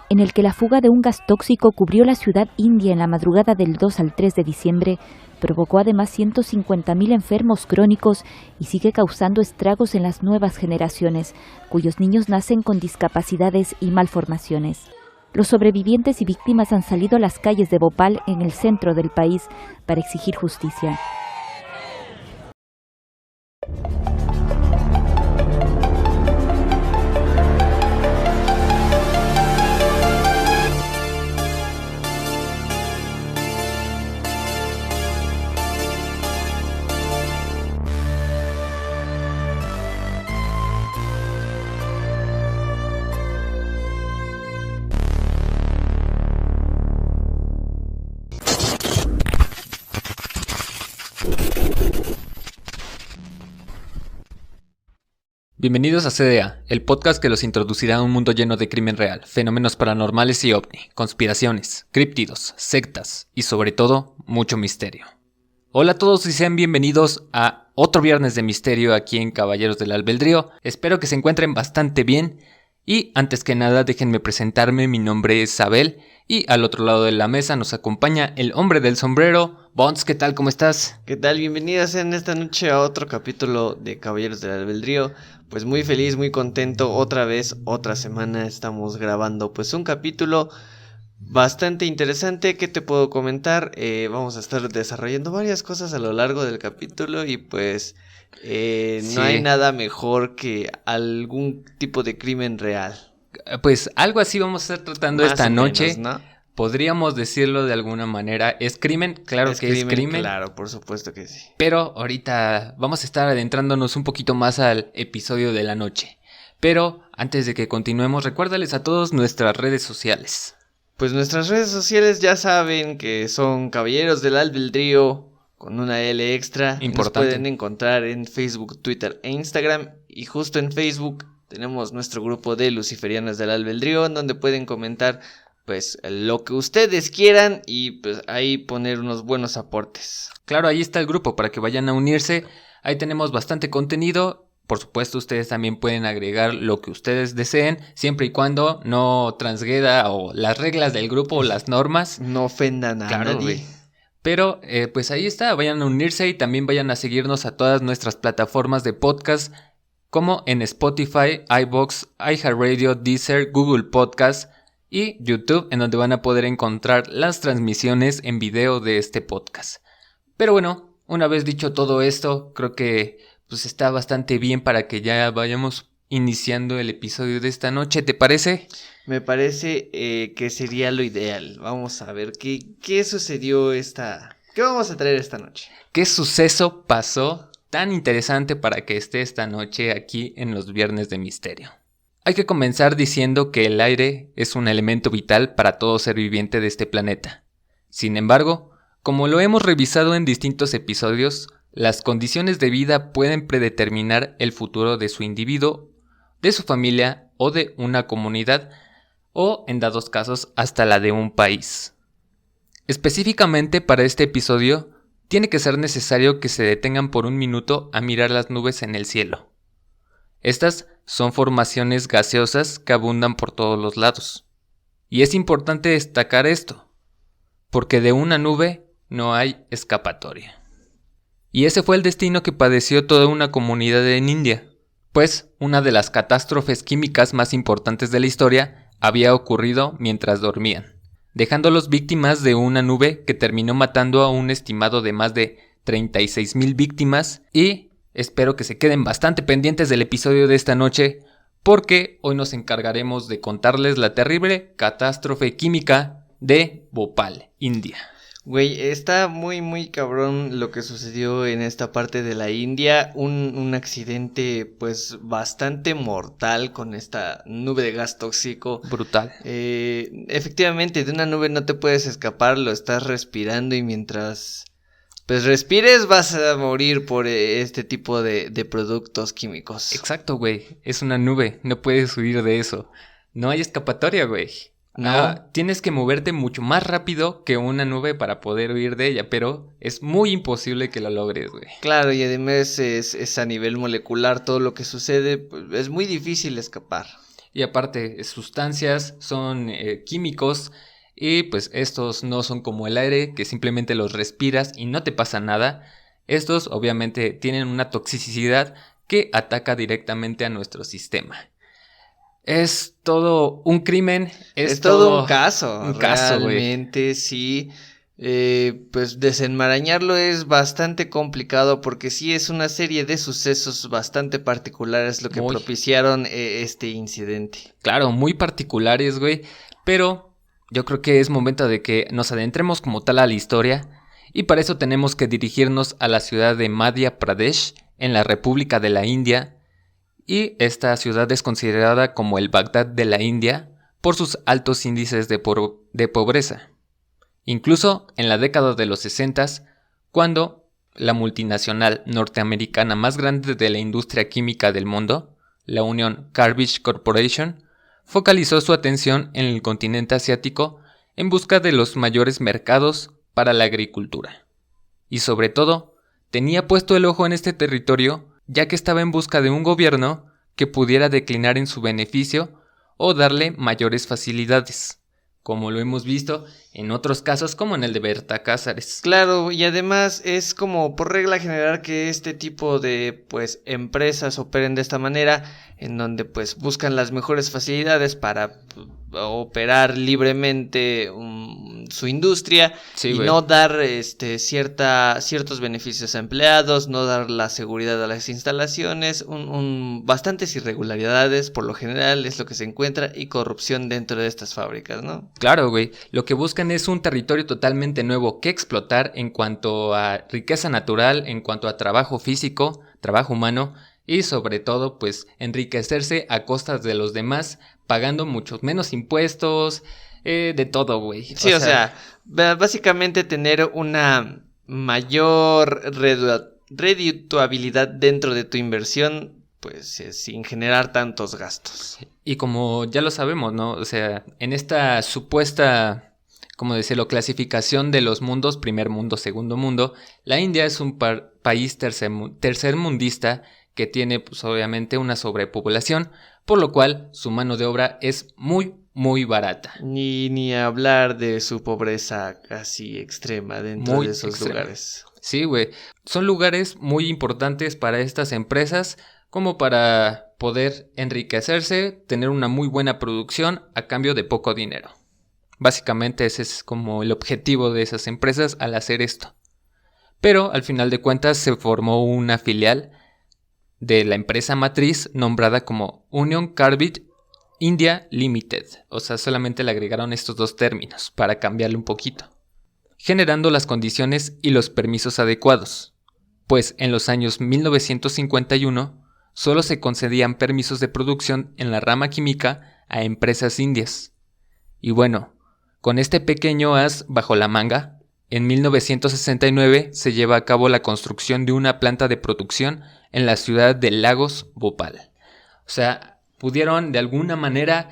en el que la fuga de un gas tóxico cubrió la ciudad india en la madrugada del 2 al 3 de diciembre, provocó además 150.000 enfermos crónicos y sigue causando estragos en las nuevas generaciones, cuyos niños nacen con discapacidades y malformaciones. Los sobrevivientes y víctimas han salido a las calles de Bhopal, en el centro del país, para exigir justicia. Bienvenidos a CDA, el podcast que los introducirá a un mundo lleno de crimen real, fenómenos paranormales y ovni, conspiraciones, críptidos, sectas y sobre todo, mucho misterio. Hola a todos y sean bienvenidos a otro viernes de misterio aquí en Caballeros del Albedrío. Espero que se encuentren bastante bien y antes que nada déjenme presentarme, mi nombre es Abel y al otro lado de la mesa nos acompaña el hombre del sombrero. Bons, ¿qué tal? ¿Cómo estás? ¿Qué tal? Bienvenidos en esta noche a otro capítulo de Caballeros del Albedrío. Pues muy feliz, muy contento, otra vez, otra semana estamos grabando pues un capítulo bastante interesante. ¿Qué te puedo comentar? Vamos a estar desarrollando varias cosas a lo largo del capítulo y pues no hay nada mejor que algún tipo de crimen real. Pues algo así vamos a estar tratando Más esta o noche, menos, ¿no? Podríamos decirlo de alguna manera. ¿Es crimen? Claro que es crimen. Claro, por supuesto que sí. Pero ahorita vamos a estar adentrándonos un poquito más al episodio de la noche. Pero antes de que continuemos, recuérdales a todos nuestras redes sociales. Pues nuestras redes sociales ya saben que son Caballeros del Albedrío con una L extra. Importante. Nos pueden encontrar en Facebook, Twitter e Instagram. Y justo en Facebook tenemos nuestro grupo de Luciferianas del Albedrío, en donde pueden comentar pues lo que ustedes quieran y pues ahí poner unos buenos aportes. Claro, ahí está el grupo para que vayan a unirse. Ahí tenemos bastante contenido. Por supuesto, ustedes también pueden agregar lo que ustedes deseen, siempre y cuando no transgreda o las reglas del grupo o las normas. No ofendan a nadie. Güey. Pero pues ahí está, vayan a unirse y también vayan a seguirnos a todas nuestras plataformas de podcast, como en Spotify, iVoox, iHeartRadio, Deezer, Google Podcast y YouTube, en donde van a poder encontrar las transmisiones en video de este podcast. Pero bueno, una vez dicho todo esto, creo que pues está bastante bien para que ya vayamos iniciando el episodio de esta noche, ¿te parece? Me parece que sería lo ideal. Vamos a ver qué sucedió ¿Qué vamos a traer esta noche? ¿Qué suceso pasó tan interesante para que esté esta noche aquí en los Viernes de Misterio? Hay que comenzar diciendo que el aire es un elemento vital para todo ser viviente de este planeta. Sin embargo, como lo hemos revisado en distintos episodios, las condiciones de vida pueden predeterminar el futuro de su individuo, de su familia o de una comunidad, o en dados casos hasta la de un país. Específicamente para este episodio, tiene que ser necesario que se detengan por un minuto a mirar las nubes en el cielo. Estas son formaciones gaseosas que abundan por todos los lados. Y es importante destacar esto, porque de una nube no hay escapatoria. Y ese fue el destino que padeció toda una comunidad en India, pues una de las catástrofes químicas más importantes de la historia había ocurrido mientras dormían, dejándolos víctimas de una nube que terminó matando a un estimado de más de 36,000 víctimas y espero que se queden bastante pendientes del episodio de esta noche porque hoy nos encargaremos de contarles la terrible catástrofe química de Bhopal, India. Güey, está muy muy cabrón lo que sucedió en esta parte de la India, un accidente pues bastante mortal con esta nube de gas tóxico. Brutal. Efectivamente, de una nube no te puedes escapar, lo estás respirando y mientras pues respires vas a morir por este tipo de productos químicos. Exacto, güey, es una nube, no puedes huir de eso, no hay escapatoria, güey. No. Tienes que moverte mucho más rápido que una nube para poder huir de ella, pero es muy imposible que lo logres, güey. Claro, y además es a nivel molecular todo lo que sucede, pues, es muy difícil escapar. Y aparte, sustancias, son químicos, y pues estos no son como el aire, que simplemente los respiras y no te pasa nada. Estos obviamente tienen una toxicidad que ataca directamente a nuestro sistema. Es todo un crimen, es todo un caso, realmente, güey. Sí. Pues desenmarañarlo es bastante complicado porque sí es una serie de sucesos bastante particulares lo que propiciaron este incidente. Claro, muy particulares, güey, pero yo creo que es momento de que nos adentremos como tal a la historia, y para eso tenemos que dirigirnos a la ciudad de Madhya Pradesh, en la República de la India, y esta ciudad es considerada como el Bagdad de la India por sus altos índices de pobreza. Incluso en la década de los 60, cuando la multinacional norteamericana más grande de la industria química del mundo, la Union Carbide Corporation, focalizó su atención en el continente asiático en busca de los mayores mercados para la agricultura. Y sobre todo, tenía puesto el ojo en este territorio ya que estaba en busca de un gobierno que pudiera declinar en su beneficio o darle mayores facilidades, como lo hemos visto en otros casos como en el de Berta Cáceres. Claro, y además es como por regla general que este tipo de pues empresas operen de esta manera, en donde pues buscan las mejores facilidades para operar libremente su industria, sí, y no dar ciertos beneficios a empleados, no dar la seguridad a las instalaciones, bastantes irregularidades por lo general es lo que se encuentra, y corrupción dentro de estas fábricas, ¿no? Claro, güey, lo que buscan es un territorio totalmente nuevo que explotar en cuanto a riqueza natural, en cuanto a trabajo físico, trabajo humano, y sobre todo pues enriquecerse a costas de los demás, pagando muchos menos impuestos, de todo, güey. Sí, o sea, básicamente tener una mayor redituabilidad dentro de tu inversión, pues sin generar tantos gastos. Y como ya lo sabemos, ¿no? O sea, en esta supuesta, como decirlo, clasificación de los mundos, primer mundo, segundo mundo, la India es un país tercermundista que tiene pues obviamente una sobrepoblación, por lo cual su mano de obra es muy barata. Ni hablar de su pobreza casi extrema dentro de esos lugares. Sí, güey. Son lugares muy importantes para estas empresas, como para poder enriquecerse, tener una muy buena producción a cambio de poco dinero. Básicamente ese es como el objetivo de esas empresas al hacer esto. Pero al final de cuentas se formó una filial de la empresa matriz nombrada como Union Carbide India Limited. O sea, solamente le agregaron estos dos términos para cambiarle un poquito, generando las condiciones y los permisos adecuados, pues en los años 1951 solo se concedían permisos de producción en la rama química a empresas indias. Y bueno, con este pequeño as bajo la manga, en 1969 se lleva a cabo la construcción de una planta de producción en la ciudad de Lagos, Bhopal. O sea, pudieron de alguna manera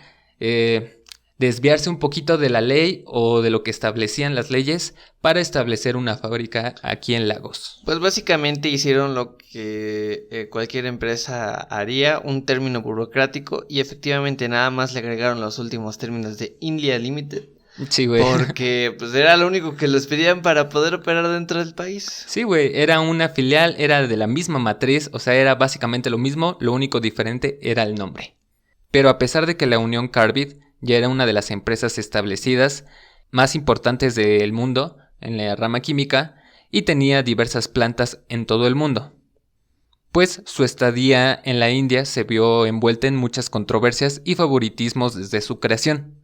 desviarse un poquito de la ley o de lo que establecían las leyes para establecer una fábrica aquí en Lagos. Pues básicamente hicieron lo que cualquier empresa haría, un término burocrático, y efectivamente nada más le agregaron los últimos términos de India Limited. Sí, güey. Porque pues era lo único que les pedían para poder operar dentro del país. Sí, güey, era una filial, era de la misma matriz, o sea, era básicamente lo mismo, lo único diferente era el nombre. Pero a pesar de que la Union Carbide ya era una de las empresas establecidas más importantes del mundo en la rama química y tenía diversas plantas en todo el mundo, pues su estadía en la India se vio envuelta en muchas controversias y favoritismos desde su creación.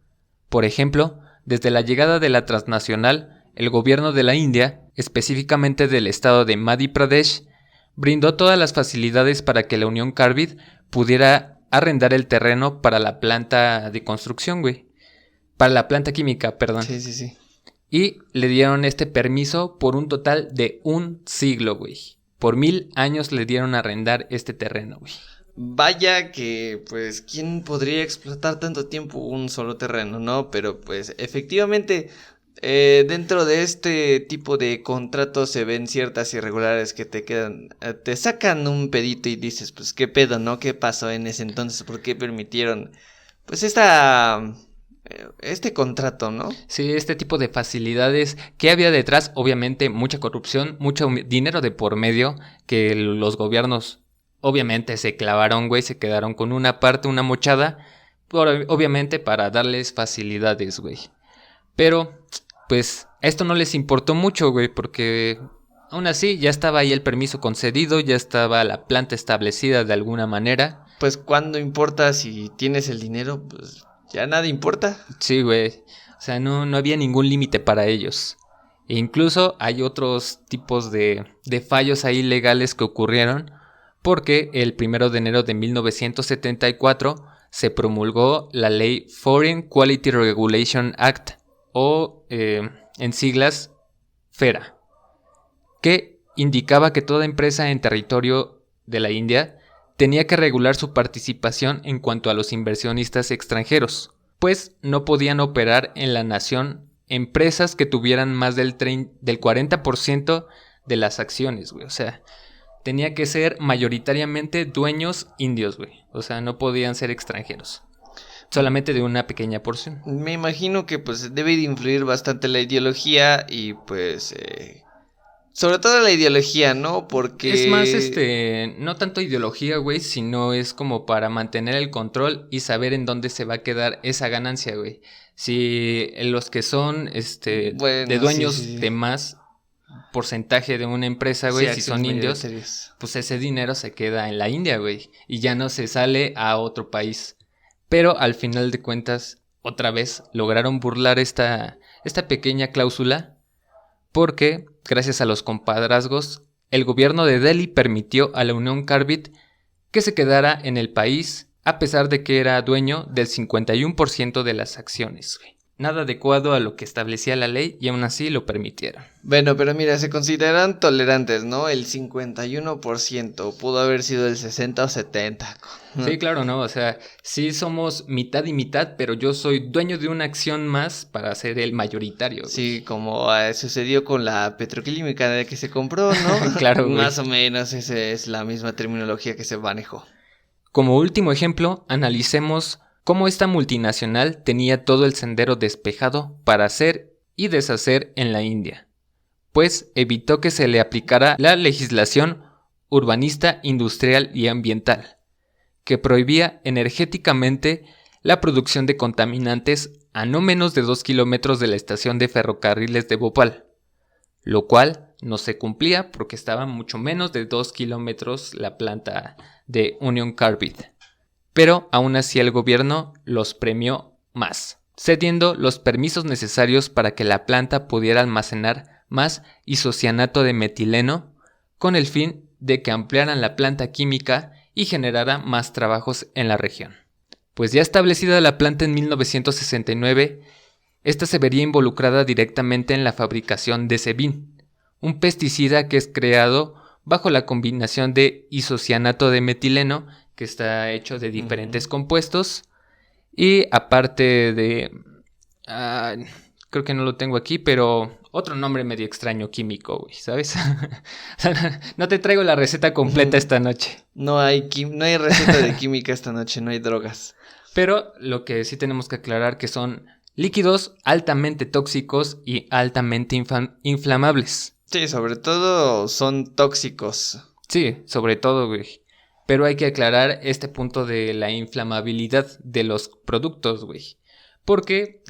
Por ejemplo, desde la llegada de la transnacional, el gobierno de la India, específicamente del estado de Madhya Pradesh, brindó todas las facilidades para que la Union Carbide pudiera arrendar el terreno para la planta de construcción, güey. Para la planta química, perdón. Sí. Y le dieron este permiso por un total de 1 siglo, güey. Por 1000 años le dieron a arrendar este terreno, güey. Vaya que, pues, ¿quién podría explotar tanto tiempo un solo terreno, no? Pero, pues, efectivamente, dentro de este tipo de contratos se ven ciertas irregularidades que te sacan un pedito y dices, pues, ¿qué pedo, no? ¿Qué pasó en ese entonces? ¿Por qué permitieron, pues este contrato, ¿no? Sí, este tipo de facilidades que había detrás, obviamente mucha corrupción, mucho dinero de por medio, que los gobiernos obviamente se clavaron, güey, se quedaron con una parte, una mochada, obviamente para darles facilidades, güey. Pero, pues, esto no les importó mucho, güey, porque aún así ya estaba ahí el permiso concedido, ya estaba la planta establecida de alguna manera. Pues cuando importa si tienes el dinero, pues ya nada importa. Sí, güey. O sea, no había ningún límite para ellos. E incluso hay otros tipos de fallos ahí legales que ocurrieron porque el 1 de enero de 1974 se promulgó la ley Foreign Quality Regulation Act o en siglas FERA, que indicaba que toda empresa en territorio de la India tenía que regular su participación en cuanto a los inversionistas extranjeros, pues no podían operar en la nación empresas que tuvieran más del 40% de las acciones, güey. O sea, tenía que ser mayoritariamente dueños indios, güey. O sea, no podían ser extranjeros. Solamente de una pequeña porción. Me imagino que pues debe de influir bastante la ideología y pues... sobre todo la ideología, ¿no? Porque... Es más, no tanto ideología, güey, sino es como para mantener el control y saber en dónde se va a quedar esa ganancia, güey. Si los que son, bueno, de dueños sí. de más porcentaje de una empresa, güey, Sí, si son indios, pues ese dinero se queda en la India, güey, y ya no se sale a otro país. Pero al final de cuentas, otra vez lograron burlar esta pequeña cláusula porque, gracias a los compadrazgos, el gobierno de Delhi permitió a la Union Carbide que se quedara en el país a pesar de que era dueño del 51% de las acciones, güey. Nada adecuado a lo que establecía la ley y aún así lo permitieron. Bueno, pero mira, se consideran tolerantes, ¿no? El 51%, pudo haber sido el 60 o 70. Sí, claro, ¿no? O sea, sí somos mitad y mitad, pero yo soy dueño de una acción más para ser el mayoritario, güey. Sí, como sucedió con la petroquímica de que se compró, ¿no? Claro, güey. Más o menos esa es la misma terminología que se manejó. Como último ejemplo, analicemos cómo esta multinacional tenía todo el sendero despejado para hacer y deshacer en la India, pues evitó que se le aplicara la legislación urbanista, industrial y ambiental, que prohibía energéticamente la producción de contaminantes a no menos de 2 kilómetros de la estación de ferrocarriles de Bhopal, lo cual no se cumplía porque estaba mucho menos de 2 kilómetros la planta de Union Carbide. Pero aún así el gobierno los premió más, cediendo los permisos necesarios para que la planta pudiera almacenar más isocianato de metileno con el fin de que ampliaran la planta química y generara más trabajos en la región. Pues ya establecida la planta en 1969, esta se vería involucrada directamente en la fabricación de Sebin, un pesticida que es creado bajo la combinación de isocianato de metileno, que está hecho de diferentes compuestos, y aparte de... creo que no lo tengo aquí, pero otro nombre medio extraño químico, güey, ¿sabes? No te traigo la receta completa esta noche. No hay receta de química esta noche, no hay drogas. Pero lo que sí tenemos que aclarar que son líquidos altamente tóxicos y altamente inflamables. Sí, sobre todo son tóxicos. Sí, sobre todo, güey. Pero hay que aclarar este punto de la inflamabilidad de los productos, güey. Porque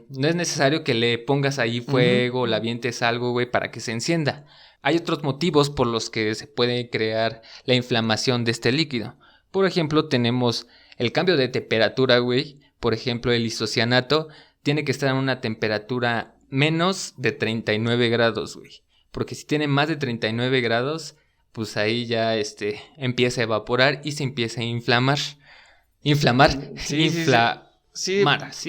no es necesario que le pongas ahí fuego, le avientes algo, güey, para que se encienda. Hay otros motivos por los que se puede crear la inflamación de este líquido. Por ejemplo, tenemos el cambio de temperatura, güey. Por ejemplo, el isocianato tiene que estar a una temperatura menos de 39 grados, güey. Porque si tiene más de 39 grados, pues ahí ya empieza a evaporar y se empieza a inflamar. Sí, ¿sí,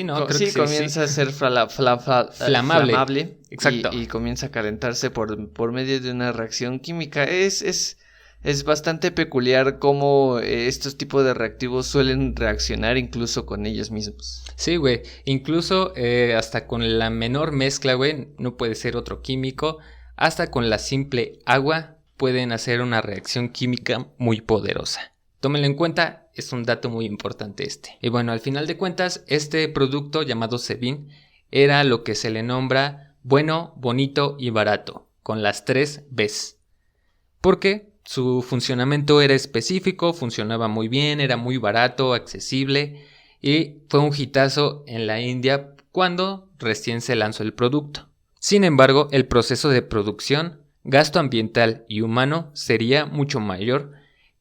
no? Creo que comienza a ser flamable. Exacto. Y comienza a calentarse por medio de una reacción química. Es bastante peculiar cómo estos tipos de reactivos suelen reaccionar incluso con ellos mismos. Sí, güey. Incluso hasta con la menor mezcla, güey, no puede ser otro químico. Hasta con la simple agua pueden hacer una reacción química muy poderosa. Tómenlo en cuenta, Es un dato muy importante este. Y bueno, al final de cuentas, este producto llamado Sebin era lo que se le nombra bueno, bonito y barato, con las 3 Bs. Porque su funcionamiento era específico, funcionaba muy bien, era muy barato, accesible y fue un hitazo en la India cuando recién se lanzó el producto. Sin embargo, el proceso de producción, gasto ambiental y humano sería mucho mayor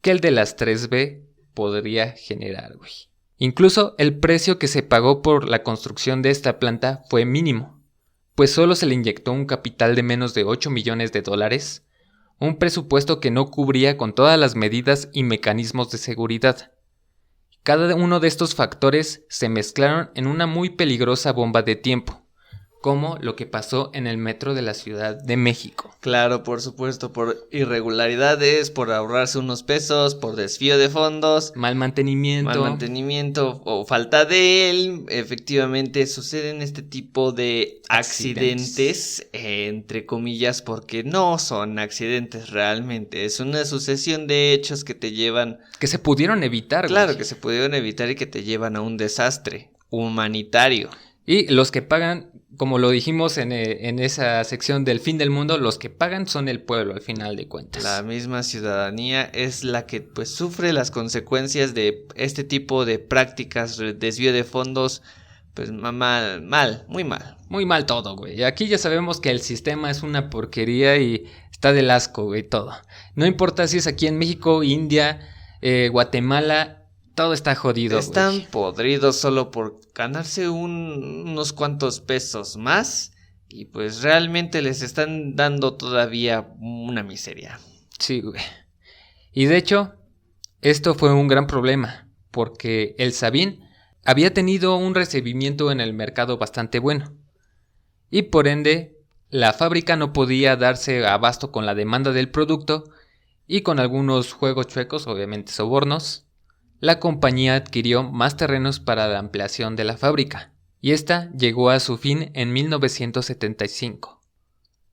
que el de las 3B podría generar, güey. Incluso el precio que se pagó por la construcción de esta planta fue mínimo, pues solo se le inyectó un capital de menos de $8 millones, un presupuesto que no cubría con todas las medidas y mecanismos de seguridad. Cada uno de estos factores se mezclaron en una muy peligrosa bomba de tiempo, como lo que pasó en el metro de la Ciudad de México. Claro, por supuesto, por irregularidades, por ahorrarse unos pesos, por desvío de fondos, Mal mantenimiento o falta de él. Efectivamente suceden este tipo de accidentes, entre comillas, porque no son accidentes realmente. Es una sucesión de hechos que te llevan... que se pudieron evitar. Claro, güey. que se pudieron evitar y que te llevan a un desastre humanitario. Y los que pagan, como lo dijimos en esa sección del fin del mundo, los que pagan son el pueblo al final de cuentas. La misma ciudadanía es la que pues sufre las consecuencias de este tipo de prácticas, desvío de fondos, pues muy mal. Muy mal todo, güey. Aquí ya sabemos que el sistema es una porquería y está del asco, güey, todo. No importa si es aquí en México, India, Guatemala... Todo está jodido, Están güey. podridos solo por ganarse unos cuantos pesos más y pues realmente les están dando todavía una miseria. Sí, güey. Y de hecho, esto fue un gran problema, porque el Sabin había tenido un recibimiento en el mercado bastante bueno. Y por ende, la fábrica no podía darse abasto con la demanda del producto y con algunos juegos chuecos, obviamente sobornos, la compañía adquirió más terrenos para la ampliación de la fábrica, y esta llegó a su fin en 1975.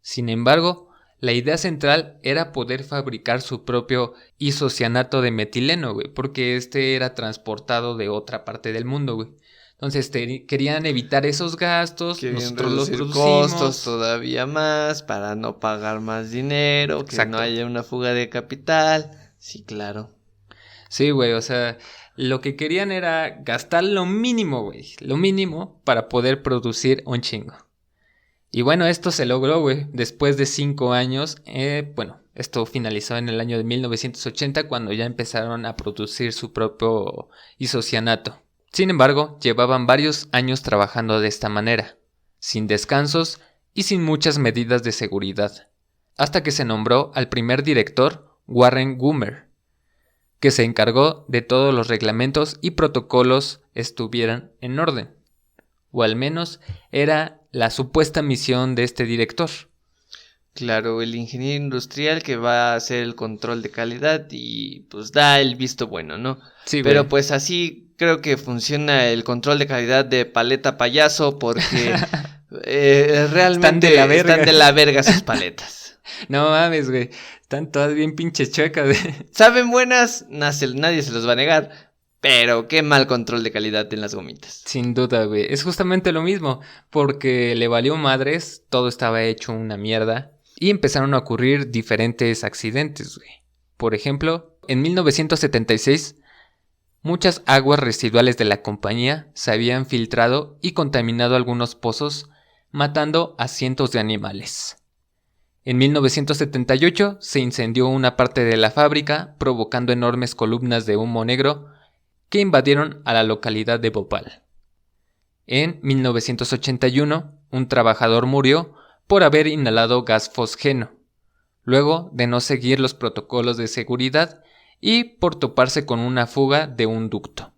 Sin embargo, la idea central era poder fabricar su propio isocianato de metileno, güey, porque este era transportado de otra parte del mundo, güey. Entonces querían evitar esos gastos, nosotros los producimos. Costos todavía más para no pagar más dinero, que Exacto. no haya una fuga de capital. Sí, claro. Sí, güey, o sea, lo que querían era gastar lo mínimo, güey, lo mínimo para poder producir un chingo. Y bueno, esto se logró, güey, después de 5 años, esto finalizó en el año de 1980 cuando ya empezaron a producir su propio isocianato. Sin embargo, llevaban varios años trabajando de esta manera, sin descansos y sin muchas medidas de seguridad, hasta que se nombró al primer director, Warren Gummer, que se encargó de todos los reglamentos y protocolos estuvieran en orden, o al menos era la supuesta misión de este director. Claro, el ingeniero industrial que va a hacer el control de calidad y pues da el visto bueno, ¿no? Sí, pero güey. pues así creo que funciona el control de calidad de paleta payaso porque realmente están de la verga sus paletas. No mames, güey, están todas bien pinches chuecas, güey. Saben buenas, nadie se los va a negar, pero qué mal control de calidad en las gomitas. Sin duda, güey, es justamente lo mismo, porque le valió madres, todo estaba hecho una mierda, y empezaron a ocurrir diferentes accidentes, güey. Por ejemplo, en 1976, muchas aguas residuales de la compañía se habían filtrado y contaminado algunos pozos, matando a cientos de animales. En 1978 se incendió una parte de la fábrica, provocando enormes columnas de humo negro que invadieron a la localidad de Bhopal. En 1981, un trabajador murió por haber inhalado gas fosgeno, luego de no seguir los protocolos de seguridad y por toparse con una fuga de un ducto.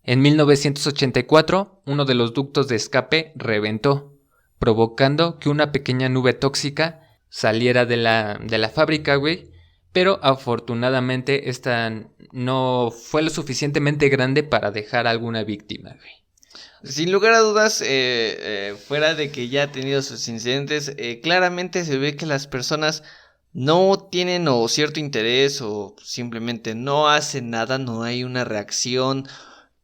En 1984, uno de los ductos de escape reventó, provocando que una pequeña nube tóxica saliera de la fábrica, güey, pero afortunadamente esta no fue lo suficientemente grande para dejar alguna víctima, güey. Sin lugar a dudas, fuera de que ya ha tenido sus incidentes, claramente se ve que las personas no tienen o cierto interés o simplemente no hacen nada, no hay una reacción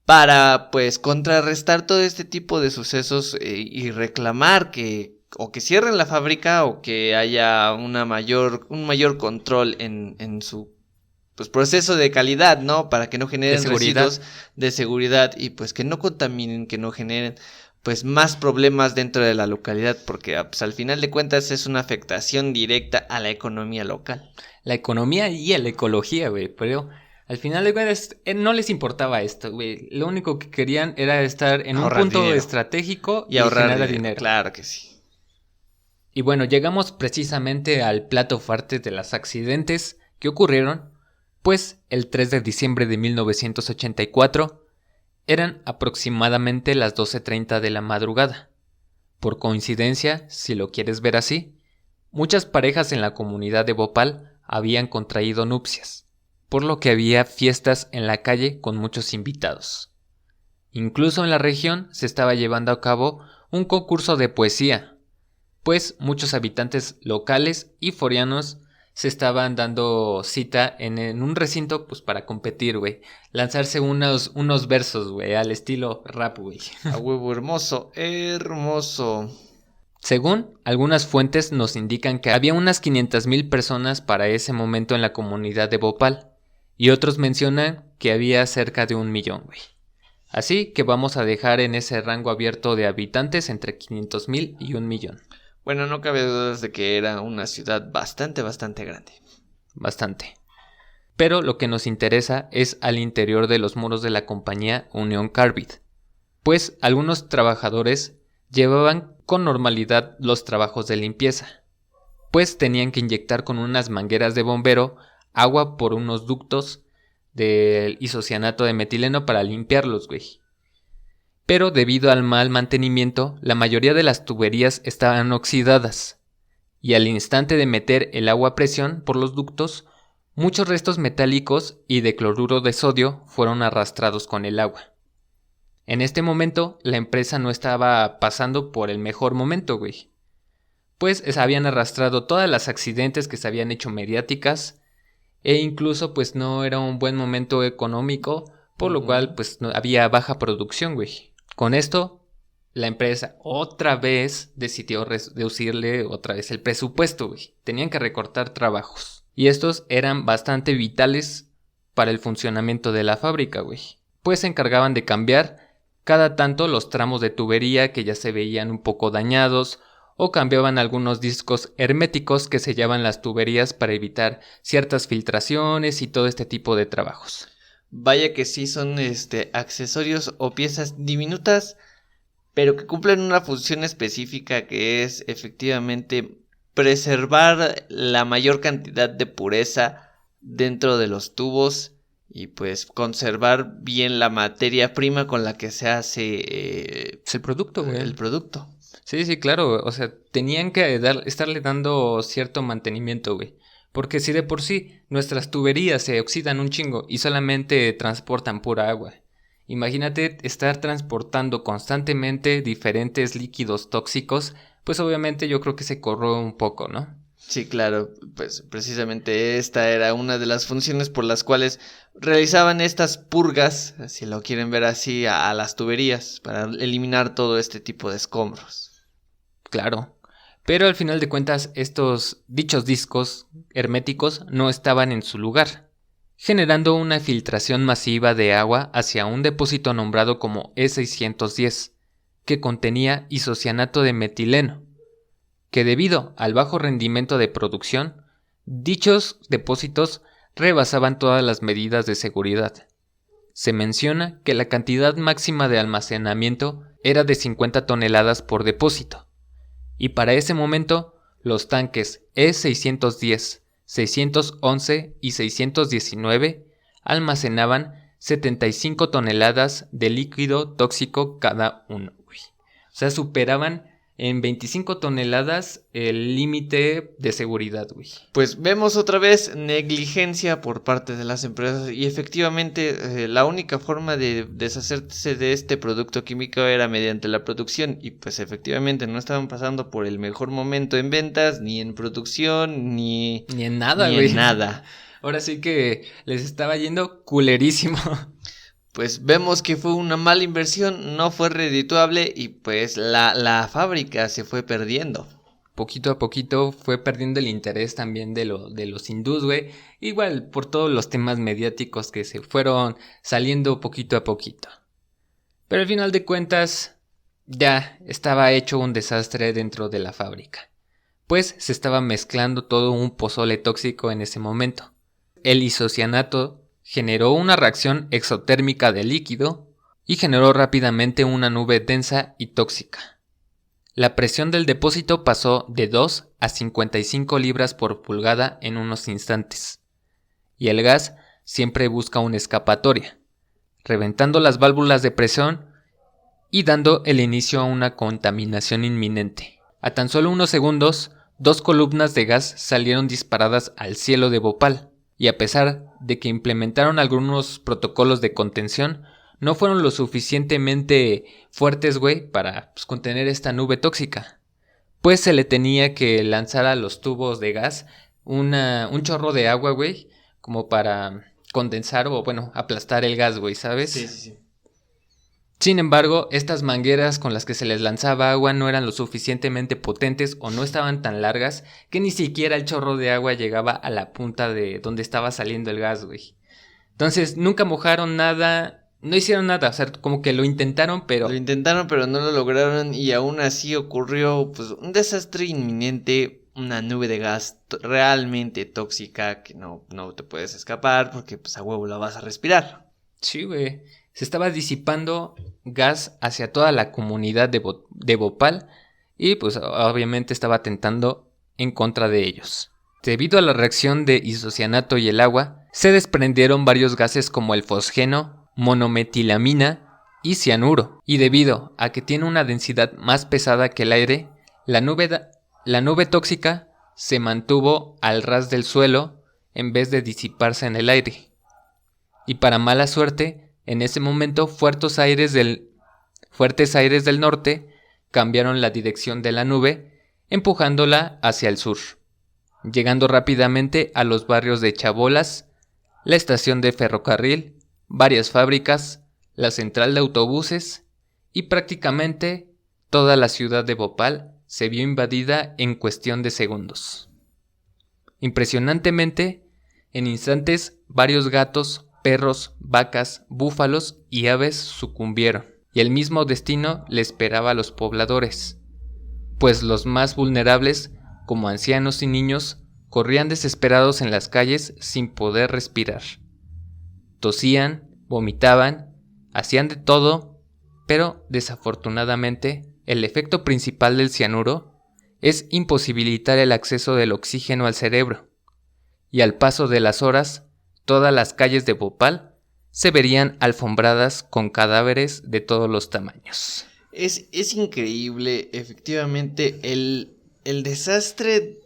para pues contrarrestar todo este tipo de sucesos y reclamar que o que cierren la fábrica o que haya un mayor control en su pues proceso de calidad, ¿no? Para que no generen residuos de seguridad y pues que no contaminen, que no generen pues más problemas dentro de la localidad, porque pues, al final de cuentas es una afectación directa a la economía local. La economía y a la ecología, güey, pero al final de cuentas no les importaba esto, güey. Lo único que querían era estar en ahorrar un punto dinero estratégico y ahorrar generar dinero. Claro que sí. Y bueno, llegamos precisamente al plato fuerte de los accidentes que ocurrieron, pues el 3 de diciembre de 1984 eran aproximadamente las 12:30 de la madrugada. Por coincidencia, si lo quieres ver así, muchas parejas en la comunidad de Bhopal habían contraído nupcias, por lo que había fiestas en la calle con muchos invitados. Incluso en la región se estaba llevando a cabo un concurso de poesía, pues muchos habitantes locales y foráneos se estaban dando cita en un recinto pues para competir, güey. Lanzarse unos versos, güey, al estilo rap, güey. A huevo, hermoso, hermoso. Según algunas fuentes nos indican que había unas 500,000 personas para ese momento en la comunidad de Bhopal. Y otros mencionan que había cerca de 1,000,000, güey. Así que vamos a dejar en ese rango abierto de habitantes entre 500,000 y 1,000,000. Bueno, no cabe dudas de que era una ciudad bastante grande. Bastante. Pero lo que nos interesa es al interior de los muros de la compañía Union Carbide, pues algunos trabajadores llevaban con normalidad los trabajos de limpieza, pues tenían que inyectar con unas mangueras de bombero agua por unos ductos del isocianato de metileno para limpiarlos, güey. Pero debido al mal mantenimiento, la mayoría de las tuberías estaban oxidadas, y al instante de meter el agua a presión por los ductos, muchos restos metálicos y de cloruro de sodio fueron arrastrados con el agua. En este momento, la empresa no estaba pasando por el mejor momento, güey. Pues habían arrastrado todas las accidentes que se habían hecho mediáticas, e incluso pues no era un buen momento económico, por lo cual pues no, había baja producción, güey. Con esto, la empresa otra vez decidió reducirle otra vez el presupuesto, güey. Tenían que recortar trabajos. Y estos eran bastante vitales para el funcionamiento de la fábrica, güey. Pues se encargaban de cambiar cada tanto los tramos de tubería que ya se veían un poco dañados, o cambiaban algunos discos herméticos que sellaban las tuberías para evitar ciertas filtraciones y todo este tipo de trabajos. Vaya que sí son accesorios o piezas diminutas, pero que cumplen una función específica, que es efectivamente preservar la mayor cantidad de pureza dentro de los tubos y pues conservar bien la materia prima con la que se hace el producto, güey. El producto. Sí, claro, o sea, tenían que estarle dando cierto mantenimiento, güey. Porque si de por sí nuestras tuberías se oxidan un chingo y solamente transportan pura agua, imagínate estar transportando constantemente diferentes líquidos tóxicos, pues obviamente yo creo que se corroe un poco, ¿no? Sí, claro, pues precisamente esta era una de las funciones por las cuales realizaban estas purgas, si lo quieren ver así, a las tuberías, para eliminar todo este tipo de escombros. Claro. Pero al final de cuentas, estos dichos discos herméticos no estaban en su lugar, generando una filtración masiva de agua hacia un depósito nombrado como E610, que contenía isocianato de metileno, que debido al bajo rendimiento de producción, dichos depósitos rebasaban todas las medidas de seguridad. Se menciona que la cantidad máxima de almacenamiento era de 50 toneladas por depósito. Y para ese momento, los tanques E610, 611 y 619 almacenaban 75 toneladas de líquido tóxico cada uno. O sea, superaban en 25 toneladas el límite de seguridad, güey. Pues vemos otra vez negligencia por parte de las empresas y efectivamente la única forma de deshacerse de este producto químico era mediante la producción y pues efectivamente no estaban pasando por el mejor momento en ventas, ni en producción, ni en nada, ni güey. en nada. Ahora sí que les estaba yendo culerísimo. Pues vemos que fue una mala inversión, no fue redituable y pues la fábrica se fue perdiendo. Poquito a poquito fue perdiendo el interés también de los hindús, güey. Igual por todos los temas mediáticos que se fueron saliendo poquito a poquito. Pero al final de cuentas ya estaba hecho un desastre dentro de la fábrica. Pues se estaba mezclando todo un pozole tóxico en ese momento. El isocianato generó una reacción exotérmica del líquido y generó rápidamente una nube densa y tóxica. La presión del depósito pasó de 2 a 55 libras por pulgada en unos instantes. Y el gas siempre busca una escapatoria, reventando las válvulas de presión y dando el inicio a una contaminación inminente. A tan solo unos segundos, 2 columnas de gas salieron disparadas al cielo de Bhopal. Y a pesar de que implementaron algunos protocolos de contención, no fueron lo suficientemente fuertes, güey, para contener esta nube tóxica. Pues se le tenía que lanzar a los tubos de gas un chorro de agua, güey, como para condensar o, aplastar el gas, güey, ¿sabes? Sí. Sin embargo, estas mangueras con las que se les lanzaba agua no eran lo suficientemente potentes o no estaban tan largas que ni siquiera el chorro de agua llegaba a la punta de donde estaba saliendo el gas, güey. Entonces, nunca mojaron nada, no hicieron nada, o sea, como que lo intentaron, pero... Lo intentaron, pero no lo lograron y aún así ocurrió pues un desastre inminente, una nube de gas realmente tóxica que no te puedes escapar porque pues a huevo la vas a respirar. Sí, güey. Se estaba disipando gas hacia toda la comunidad de Bhopal y pues obviamente estaba atentando en contra de ellos. Debido a la reacción de isocianato y el agua, se desprendieron varios gases como el fosgeno, monometilamina y cianuro. Y debido a que tiene una densidad más pesada que el aire, la nube tóxica se mantuvo al ras del suelo en vez de disiparse en el aire. Y para mala suerte, en ese momento, fuertes aires del norte cambiaron la dirección de la nube, empujándola hacia el sur, llegando rápidamente a los barrios de Chabolas, la estación de ferrocarril, varias fábricas, la central de autobuses y prácticamente toda la ciudad de Bhopal se vio invadida en cuestión de segundos. Impresionantemente, en instantes, varios gatos, perros, vacas, búfalos y aves sucumbieron, y el mismo destino le esperaba a los pobladores, pues los más vulnerables, como ancianos y niños, corrían desesperados en las calles sin poder respirar. Tosían, vomitaban, hacían de todo, pero desafortunadamente el efecto principal del cianuro es imposibilitar el acceso del oxígeno al cerebro, y al paso de las horas, todas las calles de Bhopal se verían alfombradas con cadáveres de todos los tamaños. Es increíble, efectivamente, el desastre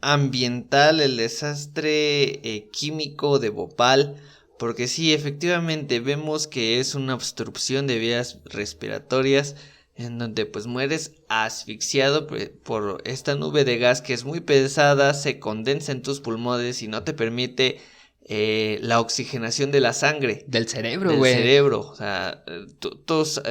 ambiental, el desastre químico de Bhopal, porque sí, efectivamente vemos que es una obstrucción de vías respiratorias en donde pues mueres asfixiado por esta nube de gas que es muy pesada, se condensa en tus pulmones y no te permite la oxigenación de la sangre. Del cerebro, güey. Del cerebro, o sea, tus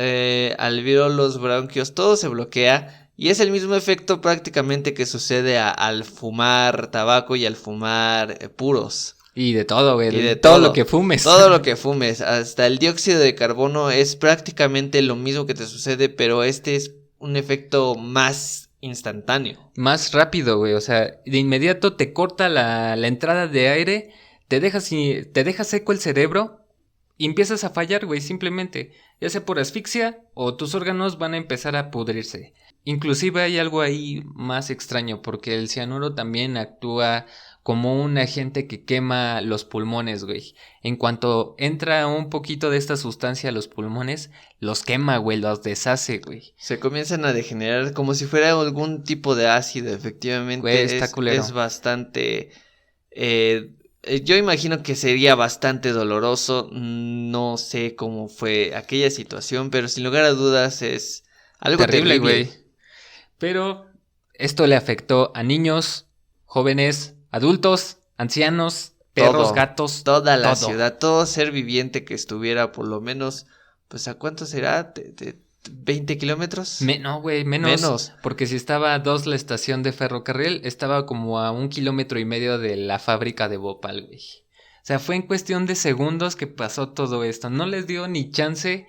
alvéolos, bronquios, todo se bloquea. Y es el mismo efecto prácticamente que sucede al fumar tabaco y al fumar puros. Y de todo, güey. Y de todo lo que fumes. Todo lo que fumes. Hasta el dióxido de carbono es prácticamente lo mismo que te sucede, pero este es un efecto más instantáneo. Más rápido, güey. O sea, de inmediato te corta la entrada de aire, te deja seco el cerebro y empiezas a fallar, güey, simplemente. Ya sea por asfixia o tus órganos van a empezar a pudrirse. Inclusive hay algo ahí más extraño porque el cianuro también actúa como un agente que quema los pulmones, güey. En cuanto entra un poquito de esta sustancia a los pulmones, los quema, güey, los deshace, güey. Se comienzan a degenerar como si fuera algún tipo de ácido, efectivamente. Güey, está culero. Es bastante... yo imagino que sería bastante doloroso. No sé cómo fue aquella situación, pero sin lugar a dudas es algo terrible, güey. Pero esto le afectó a niños, jóvenes, adultos, ancianos, perros, Todo, gatos, toda la todo. ciudad, todo ser viviente que estuviera por lo menos, pues ¿a cuánto será? ¿De 20 kilómetros? No, güey, menos. Porque si estaba a 2 la estación de ferrocarril, estaba como a 1,5 kilómetros de la fábrica de Bhopal, güey. O sea, fue en cuestión de segundos que pasó todo esto. No les dio ni chance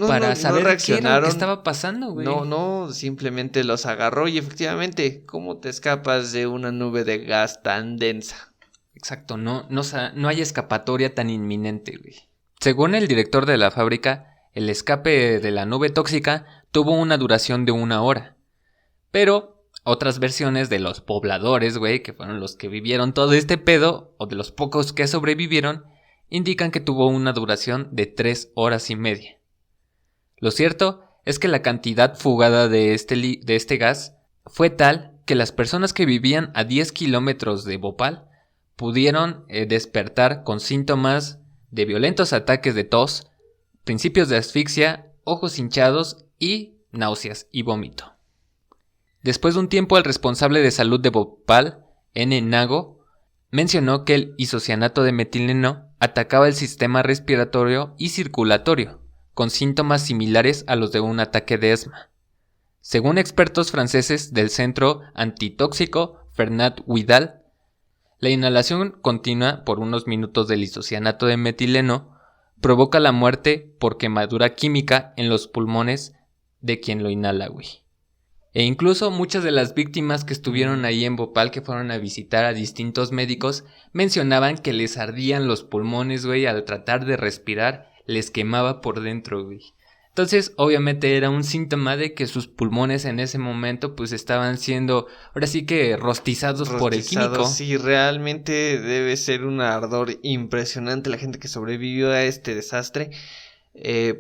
para saber qué era lo que estaba pasando, güey. No, simplemente los agarró y efectivamente, ¿cómo te escapas de una nube de gas tan densa? Exacto, no hay escapatoria tan inminente, güey. Según el director de la fábrica, el escape de la nube tóxica tuvo una duración de 1 hora. Pero otras versiones de los pobladores, güey, que fueron los que vivieron todo este pedo, o de los pocos que sobrevivieron, indican que tuvo una duración de 3 horas y media. Lo cierto es que la cantidad fugada de este gas fue tal que las personas que vivían a 10 kilómetros de Bhopal pudieron despertar con síntomas de violentos ataques de tos, principios de asfixia, ojos hinchados y náuseas y vómito. Después de un tiempo, el responsable de salud de Bhopal, N. Nago, mencionó que el isocianato de metileno atacaba el sistema respiratorio y circulatorio, con síntomas similares a los de un ataque de asma. Según expertos franceses del Centro Antitóxico Fernand Widal, la inhalación continua por unos minutos del isocianato de metileno provoca la muerte por quemadura química en los pulmones de quien lo inhala, güey. E incluso muchas de las víctimas que estuvieron ahí en Bhopal, que fueron a visitar a distintos médicos, mencionaban que les ardían los pulmones, güey, al tratar de respirar, les quemaba por dentro, güey. Entonces, obviamente era un síntoma de que sus pulmones en ese momento pues estaban siendo, ahora sí que rostizados por el químico. Sí, realmente debe ser un ardor impresionante la gente que sobrevivió a este desastre.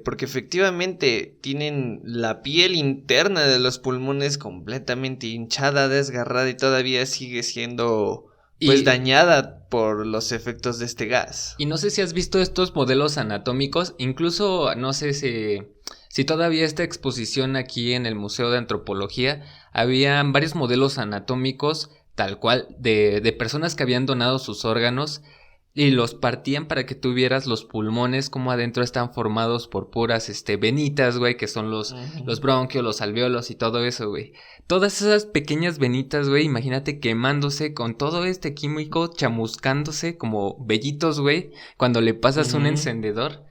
Porque efectivamente tienen la piel interna de los pulmones completamente hinchada, desgarrada y todavía sigue siendo pues dañada por los efectos de este gas. Y no sé si has visto estos modelos anatómicos, incluso no sé si todavía esta exposición aquí en el Museo de Antropología, había varios modelos anatómicos tal cual de personas que habían donado sus órganos y los partían para que tuvieras los pulmones como adentro están formados por puras venitas, güey, que son los bronquios, los alvéolos y todo eso, güey. Todas esas pequeñas venitas, güey, imagínate quemándose con todo este químico, chamuscándose como vellitos, güey, cuando le pasas un encendedor.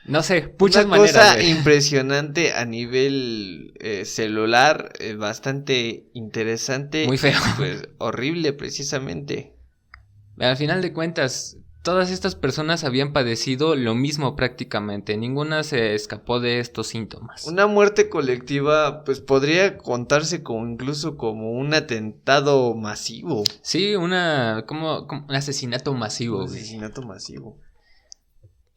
No sé, muchas maneras. Una cosa güey. impresionante a nivel celular, bastante interesante. Muy feo. Pues horrible, precisamente. Al final de cuentas, todas estas personas habían padecido lo mismo prácticamente. Ninguna se escapó de estos síntomas. Una muerte colectiva, pues podría contarse incluso como un atentado masivo. Sí, como un asesinato masivo. Un asesinato masivo.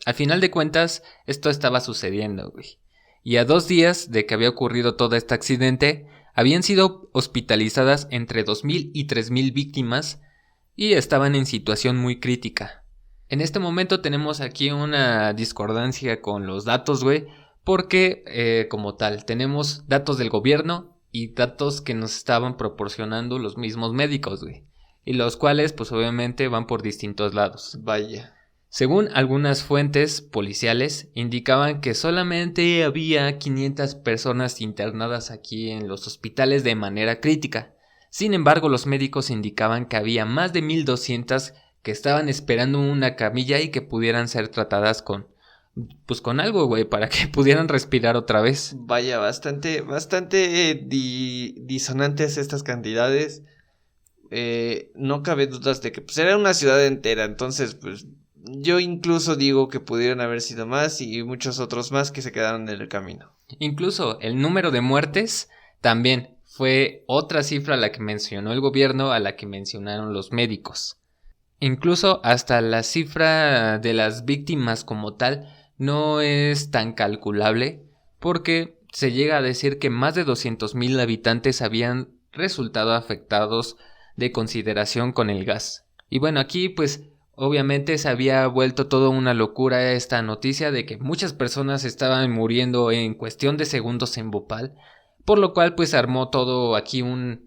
Al final de cuentas, esto estaba sucediendo, güey. Y a 2 días de que había ocurrido todo este accidente, habían sido hospitalizadas entre 2,000 y 3,000 víctimas y estaban en situación muy crítica. En este momento tenemos aquí una discordancia con los datos, güey, porque como tal, tenemos datos del gobierno y datos que nos estaban proporcionando los mismos médicos, güey, y los cuales, pues obviamente, van por distintos lados. Vaya. Según algunas fuentes policiales, indicaban que solamente había 500 personas internadas aquí en los hospitales de manera crítica. Sin embargo, los médicos indicaban que había más de 1,200 que estaban esperando una camilla y que pudieran ser tratadas con algo, güey, para que pudieran respirar otra vez. Vaya, bastante disonantes estas cantidades. No cabe dudas de que pues era una ciudad entera, entonces pues yo incluso digo que pudieron haber sido más y muchos otros más que se quedaron en el camino. Incluso el número de muertes también fue otra cifra a la que mencionó el gobierno, a la que mencionaron los médicos. Incluso hasta la cifra de las víctimas como tal no es tan calculable, porque se llega a decir que más de 200,000 habitantes habían resultado afectados de consideración con el gas. Y bueno, aquí pues obviamente se había vuelto toda una locura esta noticia de que muchas personas estaban muriendo en cuestión de segundos en Bhopal, por lo cual pues armó todo aquí un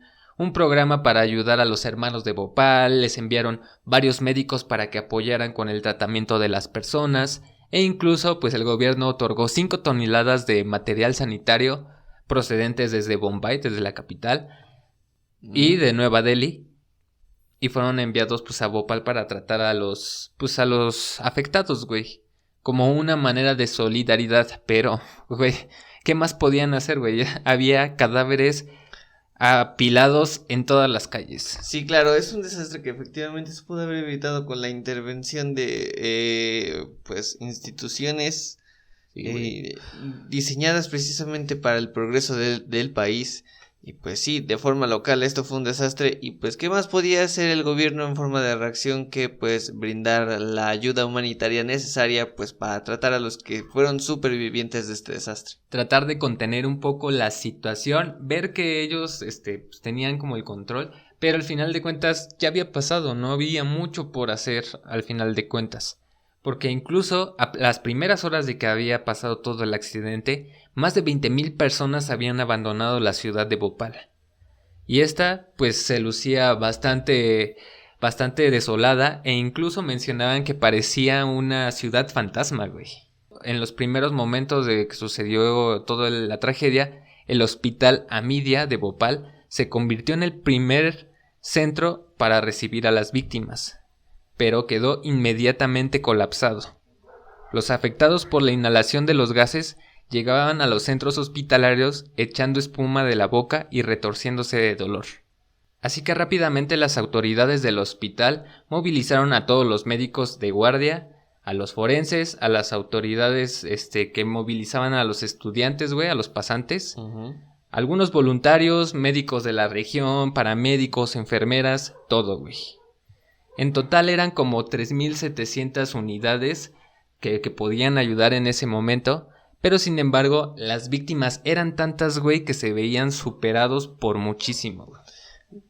programa para ayudar a los hermanos de Bhopal. Les enviaron varios médicos para que apoyaran con el tratamiento de las personas, e incluso pues el gobierno otorgó 5 toneladas de material sanitario procedentes desde Bombay, desde la capital, y de Nueva Delhi, y fueron enviados pues a Bhopal para tratar a los afectados, güey, como una manera de solidaridad. Pero, güey, ¿qué más podían hacer, güey? Había cadáveres apilados en todas las calles. Sí, claro, es un desastre que efectivamente se pudo haber evitado con la intervención de pues instituciones diseñadas precisamente para el progreso del país. Y pues sí, de forma local esto fue un desastre. Y pues ¿qué más podía hacer el gobierno en forma de reacción que pues brindar la ayuda humanitaria necesaria pues para tratar a los que fueron supervivientes de este desastre? Tratar de contener un poco la situación, ver que ellos pues, tenían como el control, pero al final de cuentas ya había pasado, no había mucho por hacer al final de cuentas. Porque incluso a las primeras horas de que había pasado todo el accidente, más de 20,000 personas habían abandonado la ciudad de Bhopal. Y esta pues se lucía bastante desolada, e incluso mencionaban que parecía una ciudad fantasma, güey. En los primeros momentos de que sucedió toda la tragedia, el hospital Amidia de Bhopal se convirtió en el primer centro para recibir a las víctimas, pero quedó inmediatamente colapsado. Los afectados por la inhalación de los gases llegaban a los centros hospitalarios echando espuma de la boca y retorciéndose de dolor. Así que rápidamente las autoridades del hospital movilizaron a todos los médicos de guardia, a los forenses, a las autoridades que movilizaban a los estudiantes, güey, a los pasantes, algunos voluntarios, médicos de la región, paramédicos, enfermeras, todo, güey. En total eran como 3,700 unidades que podían ayudar en ese momento, pero sin embargo las víctimas eran tantas, güey, que se veían superados por muchísimo, güey.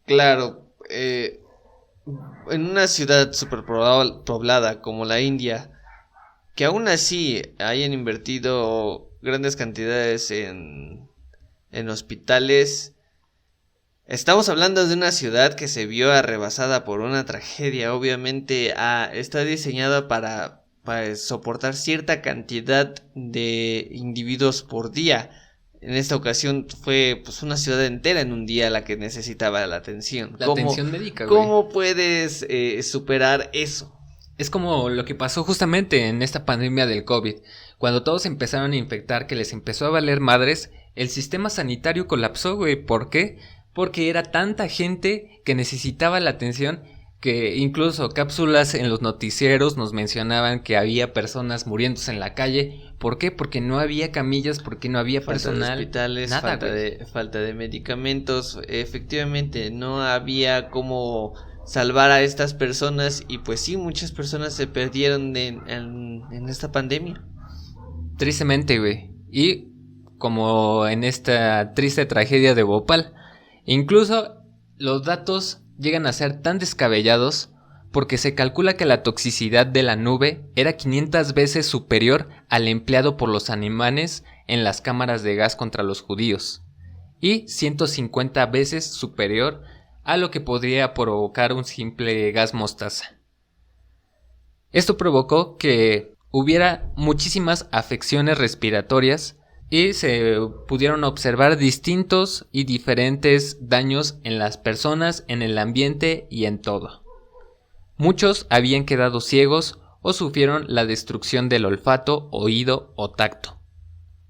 Claro, en una ciudad superpoblada como la India, que aún así hayan invertido grandes cantidades en hospitales. Estamos hablando de una ciudad que se vio arrebasada por una tragedia. Obviamente está diseñada para soportar cierta cantidad de individuos por día. En esta ocasión fue pues una ciudad entera en un día la que necesitaba la atención. La atención médica, güey. ¿Cómo puedes superar eso? Es como lo que pasó justamente en esta pandemia del COVID. Cuando todos empezaron a infectar, que les empezó a valer madres, el sistema sanitario colapsó, güey. ¿Por qué? Porque era tanta gente que necesitaba la atención, que incluso cápsulas en los noticieros nos mencionaban que había personas muriéndose en la calle. ¿Por qué? Porque no había camillas, porque no había personal. Falta de hospitales, nada, falta de medicamentos. Efectivamente, no había cómo salvar a estas personas, y pues sí, muchas personas se perdieron en esta pandemia. Tristemente, güey. Y como en esta triste tragedia de Bhopal, incluso los datos llegan a ser tan descabellados porque se calcula que la toxicidad de la nube era 500 veces superior al empleado por los alemanes en las cámaras de gas contra los judíos, y 150 veces superior a lo que podría provocar un simple gas mostaza. Esto provocó que hubiera muchísimas afecciones respiratorias y se pudieron observar distintos y diferentes daños en las personas, en el ambiente y en todo. Muchos habían quedado ciegos o sufrieron la destrucción del olfato, oído o tacto.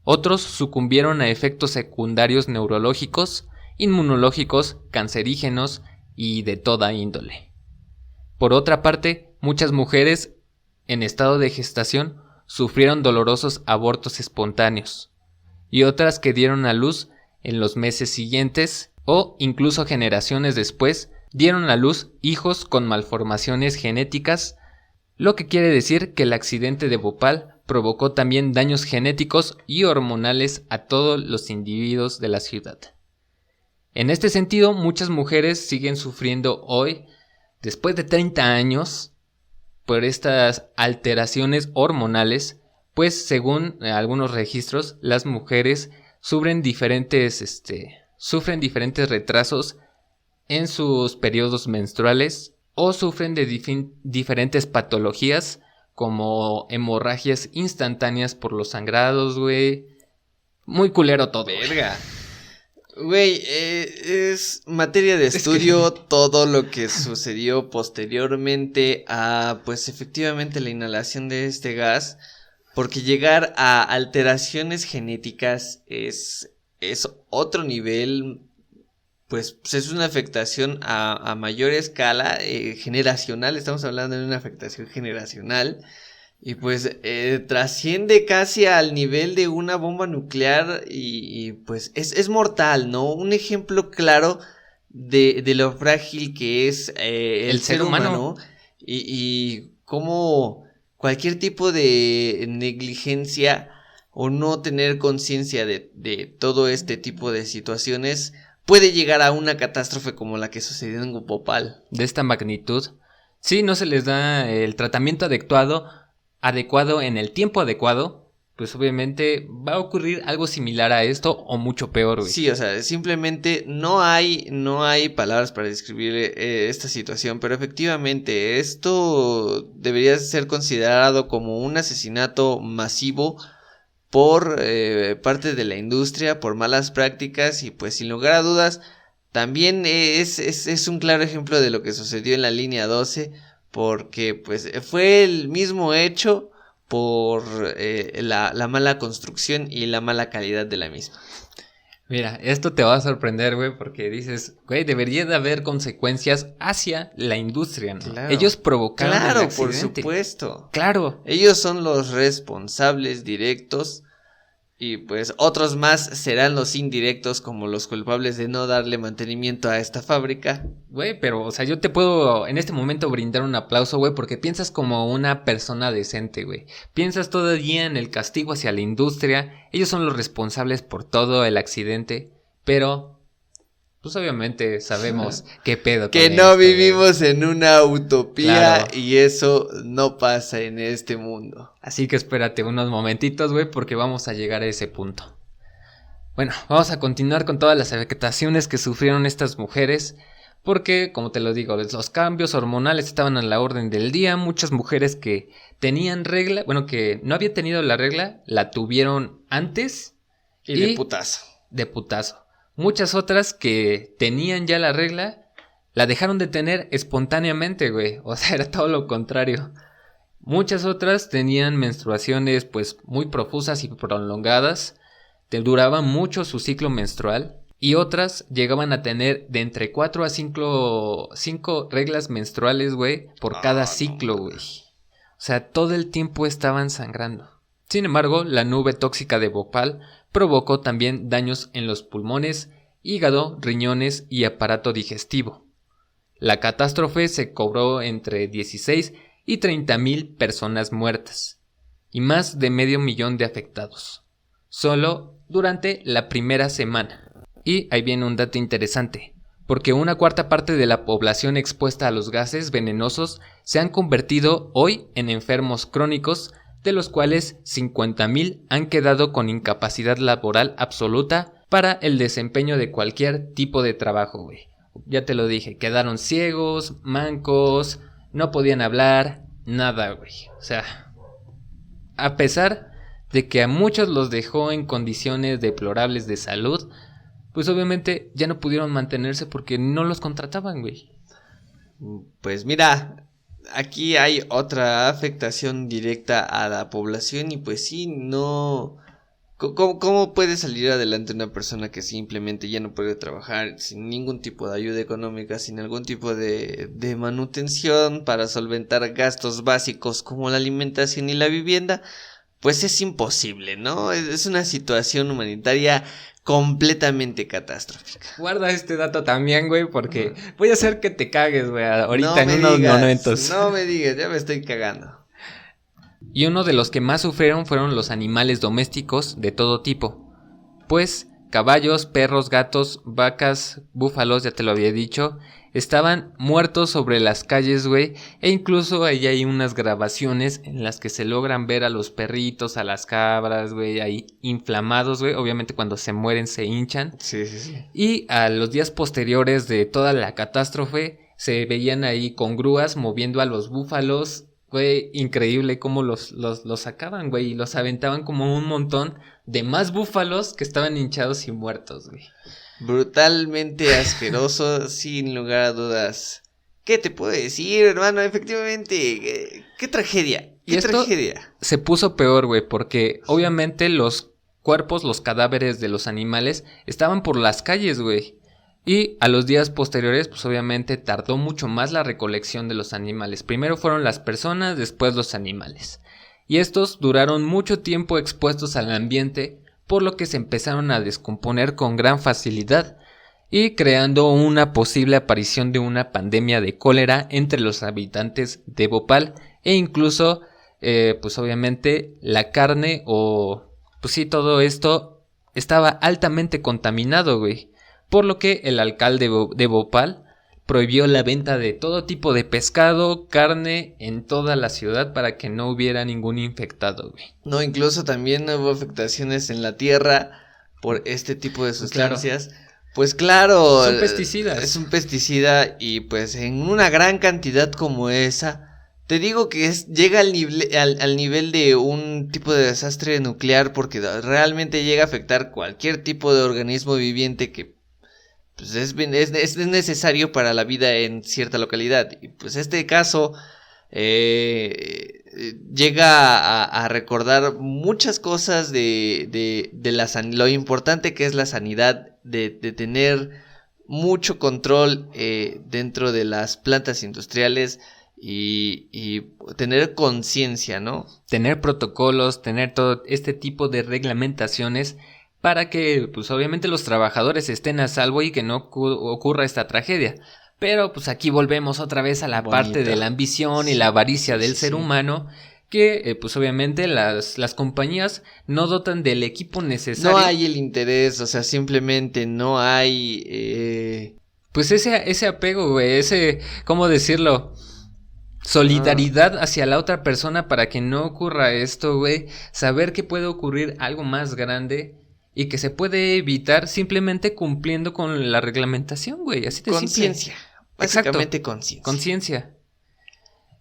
Otros sucumbieron a efectos secundarios neurológicos, inmunológicos, cancerígenos y de toda índole. Por otra parte, muchas mujeres en estado de gestación sufrieron dolorosos abortos espontáneos, y otras que dieron a luz en los meses siguientes o incluso generaciones después dieron a luz hijos con malformaciones genéticas, lo que quiere decir que el accidente de Bhopal provocó también daños genéticos y hormonales a todos los individuos de la ciudad. En este sentido, muchas mujeres siguen sufriendo hoy, después de 30 años, por estas alteraciones hormonales, pues según algunos registros, las mujeres sufren diferentes retrasos en sus periodos menstruales o sufren de diferentes patologías como hemorragias instantáneas por los sangrados, güey. Muy culero todo. Verga. Güey, es materia de estudio todo lo que sucedió posteriormente a, pues efectivamente, la inhalación de este gas, porque llegar a alteraciones genéticas es otro nivel, pues es una afectación a mayor escala, generacional, estamos hablando de una afectación generacional. Y pues trasciende casi al nivel de una bomba nuclear y pues es mortal, ¿no? Un ejemplo claro de lo frágil que es el ser humano y cómo cualquier tipo de negligencia o no tener conciencia de todo este tipo de situaciones puede llegar a una catástrofe como la que sucedió en Bhopal. De esta magnitud, sí, no se les da el tratamiento adecuado en el tiempo adecuado, pues obviamente va a ocurrir algo similar a esto o mucho peor, güey. Sí, o sea, simplemente no hay palabras para describir esta situación, pero efectivamente esto debería ser considerado como un asesinato masivo por parte de la industria, por malas prácticas y pues sin lugar a dudas también es un claro ejemplo de lo que sucedió en la línea 12. Porque pues fue el mismo hecho por la mala construcción y la mala calidad de la misma. Mira, esto te va a sorprender, güey, porque dices, güey, debería de haber consecuencias hacia la industria, ¿no? Claro. Ellos provocaron el accidente. Por supuesto. Claro. Ellos son los responsables directos. Y pues otros más serán los indirectos como los culpables de no darle mantenimiento a esta fábrica. Güey, pero, o sea, yo te puedo en este momento brindar un aplauso, güey, porque piensas como una persona decente, güey. Piensas todavía en el castigo hacia la industria. Ellos son los responsables por todo el accidente, pero pues obviamente sabemos qué pedo. Que no vivimos en una utopía, claro. Y eso no pasa en este mundo. Así que espérate unos momentitos, güey, porque vamos a llegar a ese punto. Bueno, vamos a continuar con todas las afectaciones que sufrieron estas mujeres, porque, como te lo digo, los cambios hormonales estaban a la orden del día. Muchas mujeres que tenían regla, bueno, que no habían tenido la regla, la tuvieron antes. Y de putazo. De putazo. Muchas otras que tenían ya la regla, la dejaron de tener espontáneamente, güey. O sea, era todo lo contrario. Muchas otras tenían menstruaciones, pues, muy profusas y prolongadas. Duraban mucho su ciclo menstrual. Y otras llegaban a tener de entre 4 a 5 reglas menstruales, güey, por cada ciclo, güey. O sea, todo el tiempo estaban sangrando. Sin embargo, la nube tóxica de Bhopal provocó también daños en los pulmones, hígado, riñones y aparato digestivo. La catástrofe se cobró entre 16 y 30,000 personas muertas y más de 500,000 de afectados, solo durante la primera semana. Y ahí viene un dato interesante, porque 1/4 parte de la población expuesta a los gases venenosos se han convertido hoy en enfermos crónicos, de los cuales 50,000 han quedado con incapacidad laboral absoluta para el desempeño de cualquier tipo de trabajo, güey. Ya te lo dije, quedaron ciegos, mancos, no podían hablar, nada, güey. O sea, a pesar de que a muchos los dejó en condiciones deplorables de salud, pues obviamente ya no pudieron mantenerse porque no los contrataban, güey. Pues mira, aquí hay otra afectación directa a la población y pues sí, no... ¿Cómo puede salir adelante una persona que simplemente ya no puede trabajar sin ningún tipo de ayuda económica, sin algún tipo de manutención para solventar gastos básicos como la alimentación y la vivienda? pues es imposible, ¿no? Es una situación humanitaria completamente catastrófica. Guarda este dato también, güey, porque voy a hacer que te cagues, güey, ahorita No en me unos digas, momentos. No me digas, ya me estoy cagando. Y uno de los que más sufrieron fueron los animales domésticos de todo tipo. Pues caballos, perros, gatos, vacas, búfalos, ya te lo había dicho, estaban muertos sobre las calles, güey. E incluso ahí hay unas grabaciones en las que se logran ver a los perritos, a las cabras, güey, ahí inflamados, güey. Obviamente cuando se mueren se hinchan. Sí, sí, sí. Y a los días posteriores de toda la catástrofe se veían ahí con grúas moviendo a los búfalos. Güey, increíble cómo los sacaban, güey, y los aventaban como un montón de más búfalos que estaban hinchados y muertos, güey. Brutalmente asqueroso, sin lugar a dudas. ¿Qué te puedo decir, hermano? Efectivamente, qué tragedia. Y esto tragedia. se puso peor, güey, porque obviamente los cuerpos, los cadáveres de los animales estaban por las calles, güey. Y a los días posteriores, pues obviamente tardó mucho más la recolección de los animales. Primero fueron las personas, después los animales. Y estos duraron mucho tiempo expuestos al ambiente, por lo que se empezaron a descomponer con gran facilidad y creando una posible aparición de una pandemia de cólera entre los habitantes de Bhopal e incluso, pues obviamente la carne o, pues sí, todo esto estaba altamente contaminado, güey. Por lo que el alcalde de Bhopal prohibió la venta de todo tipo de pescado, carne en toda la ciudad para que no hubiera ningún infectado, güey. No, incluso también hubo afectaciones en la tierra por este tipo de sustancias. Claro. Pues claro, son pesticidas. Es un pesticida y pues en una gran cantidad como esa, te digo que llega al nivel de un tipo de desastre nuclear porque realmente llega a afectar cualquier tipo de organismo viviente que pues es necesario para la vida en cierta localidad. Y pues este caso llega a recordar muchas cosas de lo importante que es la sanidad, de tener mucho control dentro de las plantas industriales y tener conciencia, ¿no? Tener protocolos, tener todo este tipo de reglamentaciones para que, pues obviamente los trabajadores estén a salvo y que no ocurra esta tragedia. Pero pues aquí volvemos otra vez a la parte de la ambición y la avaricia del ser humano, que pues obviamente las compañías no dotan del equipo necesario. No hay el interés, o sea, simplemente no hay... Pues ese apego, güey, ¿cómo decirlo? Solidaridad hacia la otra persona para que no ocurra esto, güey. Saber que puede ocurrir algo más grande y que se puede evitar simplemente cumpliendo con la reglamentación, güey. Así de conciencia. Básicamente conciencia. Conciencia.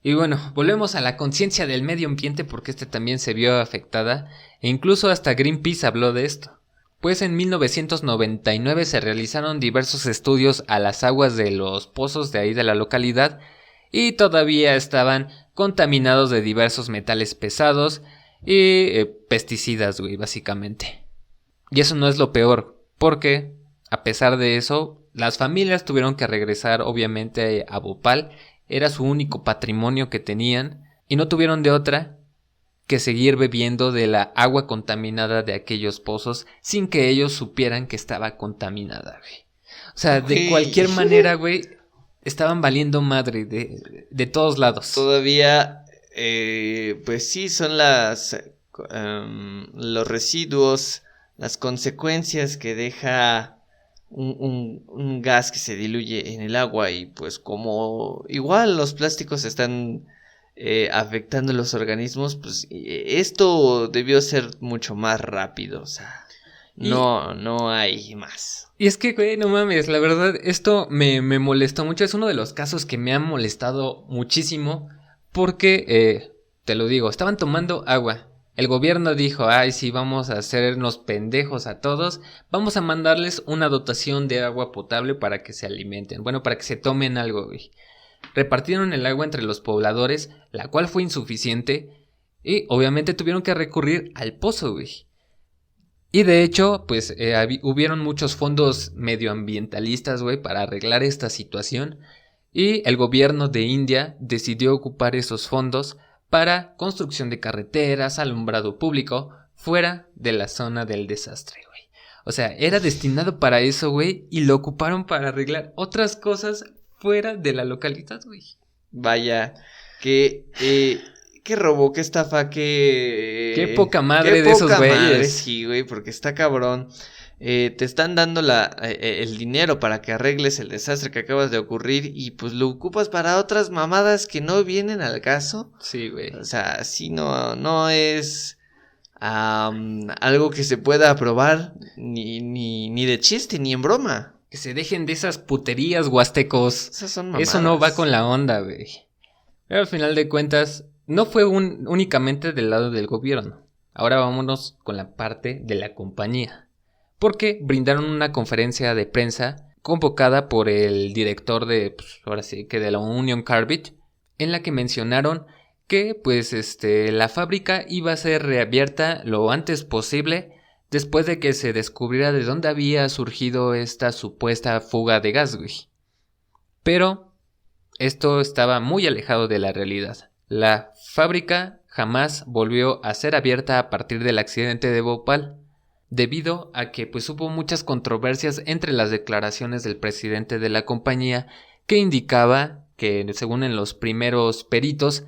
Y bueno, volvemos a la conciencia del medio ambiente porque también se vio afectada. E incluso hasta Greenpeace habló de esto. Pues en 1999 se realizaron diversos estudios a las aguas de los pozos de ahí de la localidad. Y todavía estaban contaminados de diversos metales pesados y pesticidas, güey, básicamente. Y eso no es lo peor, porque a pesar de eso, las familias tuvieron que regresar obviamente a Bhopal. Era su único patrimonio que tenían y no tuvieron de otra que seguir bebiendo de la agua contaminada de aquellos pozos sin que ellos supieran que estaba contaminada, güey. O sea, de cualquier manera, güey, estaban valiendo madre de todos lados. Todavía, pues sí, son los residuos, las consecuencias que deja un gas que se diluye en el agua y pues como igual los plásticos están afectando los organismos, pues esto debió ser mucho más rápido, o sea, no hay más. Y es que, güey, no mames, la verdad, esto me molestó mucho. Es uno de los casos que me han molestado muchísimo porque, te lo digo, estaban tomando agua. El gobierno dijo, ay, sí, vamos a hacernos pendejos a todos. Vamos a mandarles una dotación de agua potable para que se alimenten. Bueno, para que se tomen algo, güey. Repartieron el agua entre los pobladores, la cual fue insuficiente. Y obviamente tuvieron que recurrir al pozo, güey. Y de hecho, pues hubieron muchos fondos medioambientalistas, güey, para arreglar esta situación. Y el gobierno de India decidió ocupar esos fondos para construcción de carreteras, alumbrado público, fuera de la zona del desastre, güey. O sea, era destinado para eso, güey, y lo ocuparon para arreglar otras cosas fuera de la localidad, güey. Vaya, qué robo, qué estafa, qué poca madre de esos güeyes. Sí, güey, porque está cabrón. Te están dando el dinero para que arregles el desastre que acabas de ocurrir y pues lo ocupas para otras mamadas que no vienen al caso. Sí, güey. O sea, así no es algo que se pueda aprobar ni de chiste, ni en broma. Que se dejen de esas puterías, huastecos. Esas son mamadas. Eso no va con la onda, güey. Pero al final de cuentas, no fue únicamente del lado del gobierno. Ahora vámonos con la parte de la compañía. Porque brindaron una conferencia de prensa convocada por el director de, pues, ahora sí, que de la Union Carbide, en la que mencionaron que, pues, la fábrica iba a ser reabierta lo antes posible después de que se descubriera de dónde había surgido esta supuesta fuga de gas, güey. Pero esto estaba muy alejado de la realidad. La fábrica jamás volvió a ser abierta a partir del accidente de Bhopal, debido a que pues hubo muchas controversias entre las declaraciones del presidente de la compañía, que indicaba que, según en los primeros peritos,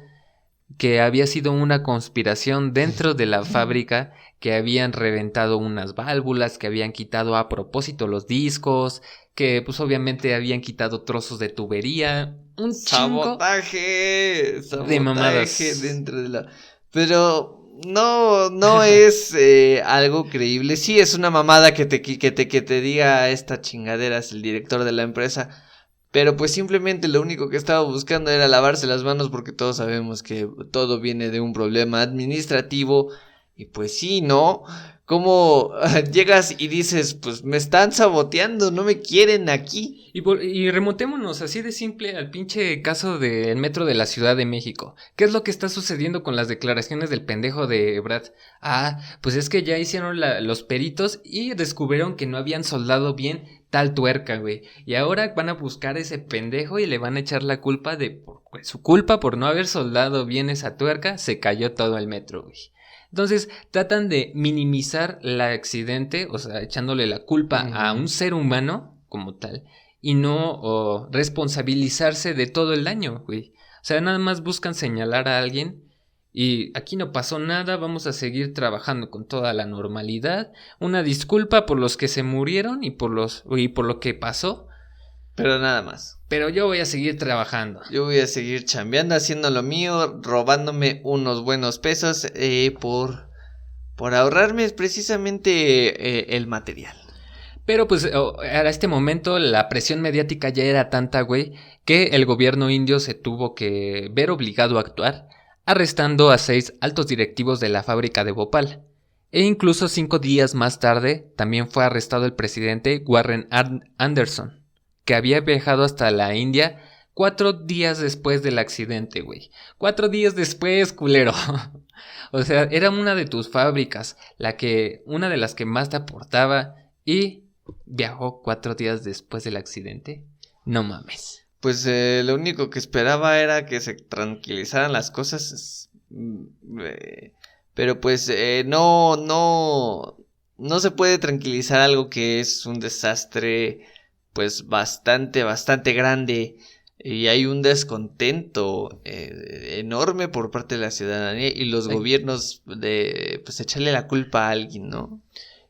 que había sido una conspiración dentro de la fábrica, que habían reventado unas válvulas, que habían quitado a propósito los discos, que pues obviamente habían quitado trozos de tubería, un sabotaje de mamadas dentro de la... Pero no es algo creíble. Sí es una mamada que te diga esta chingadera es el director de la empresa. Pero pues simplemente lo único que estaba buscando era lavarse las manos, porque todos sabemos que todo viene de un problema administrativo. Y pues sí, ¿no? ¿Cómo llegas y dices, pues me están saboteando, no me quieren aquí? Y remontémonos así de simple al pinche caso del metro de la Ciudad de México. ¿Qué es lo que está sucediendo con las declaraciones del pendejo de Brad? Pues es que ya hicieron los peritos y descubrieron que no habían soldado bien tal tuerca, güey. Y ahora van a buscar a ese pendejo y le van a echar la culpa su culpa por no haber soldado bien esa tuerca, se cayó todo el metro, güey. Entonces tratan de minimizar el accidente, o sea, echándole la culpa a un ser humano como tal, y no responsabilizarse de todo el daño, güey. O sea, nada más buscan señalar a alguien y aquí no pasó nada, vamos a seguir trabajando con toda la normalidad. Una disculpa por los que se murieron y por lo que pasó. Pero nada más. Pero yo voy a seguir trabajando. Yo voy a seguir chambeando, haciendo lo mío, robándome unos buenos pesos por ahorrarme precisamente el material. Pero pues a este momento la presión mediática ya era tanta, güey, que el gobierno indio se tuvo que ver obligado a actuar, arrestando a 6 altos directivos de la fábrica de Bhopal. E incluso 5 días más tarde también fue arrestado el presidente Warren Anderson, que había viajado hasta la India 4 días después del accidente, güey. 4 días después, culero. O sea, era una de tus fábricas, una de las que más te aportaba, y viajó 4 días después del accidente. No mames. Pues lo único que esperaba era que se tranquilizaran las cosas, pero pues no se puede tranquilizar algo que es un desastre pues bastante grande, y hay un descontento enorme por parte de la ciudadanía y los gobiernos de pues echarle la culpa a alguien, ¿no?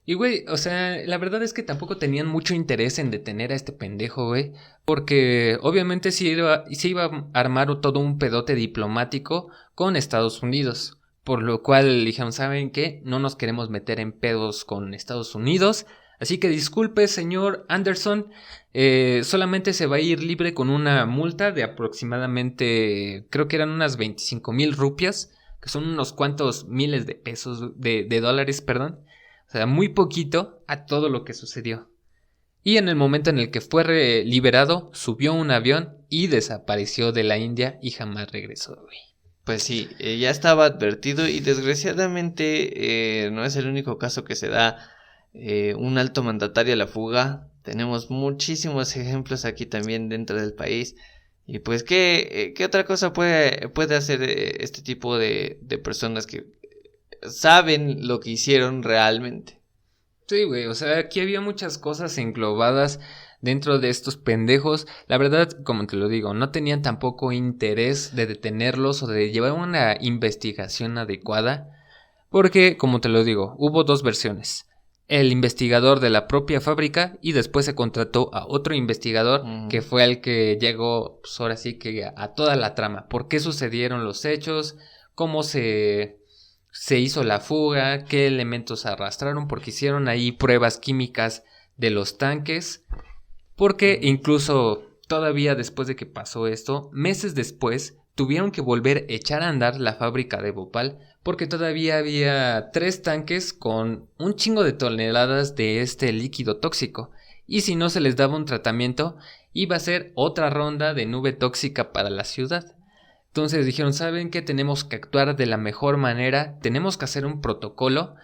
Y güey, o sea, la verdad es que tampoco tenían mucho interés en detener a este pendejo, güey, porque obviamente sí iba a armar todo un pedote diplomático con Estados Unidos, por lo cual dijeron, ¿saben qué? No nos queremos meter en pedos con Estados Unidos. Así que disculpe, señor Anderson, solamente se va a ir libre con una multa de aproximadamente, creo que eran unas 25,000 rupias, que son unos cuantos miles de pesos, de dólares, perdón. O sea, muy poquito a todo lo que sucedió. Y en el momento en el que fue liberado, subió a un avión y desapareció de la India y jamás regresó, güey. Pues sí, ya estaba advertido y desgraciadamente no es el único caso que se da. Un alto mandatario a la fuga. Tenemos muchísimos ejemplos aquí también dentro del país. Y pues, ¿qué otra cosa puede hacer este tipo de personas que saben lo que hicieron realmente? Sí, güey, o sea, aquí había muchas cosas englobadas dentro de estos pendejos. La verdad, como te lo digo, no tenían tampoco interés de detenerlos o de llevar una investigación adecuada. Porque, como te lo digo, hubo dos versiones. El investigador de la propia fábrica y después se contrató a otro investigador que fue el que llegó, pues ahora sí que a toda la trama. ¿Por qué sucedieron los hechos? ¿Cómo se hizo la fuga? ¿Qué elementos arrastraron? Porque hicieron ahí pruebas químicas de los tanques. Porque incluso todavía después de que pasó esto, meses después, tuvieron que volver a echar a andar la fábrica de Bhopal porque todavía había 3 tanques con un chingo de toneladas de este líquido tóxico. Y si no se les daba un tratamiento, iba a ser otra ronda de nube tóxica para la ciudad. Entonces dijeron, ¿saben qué? Tenemos que actuar de la mejor manera, tenemos que hacer un protocolo.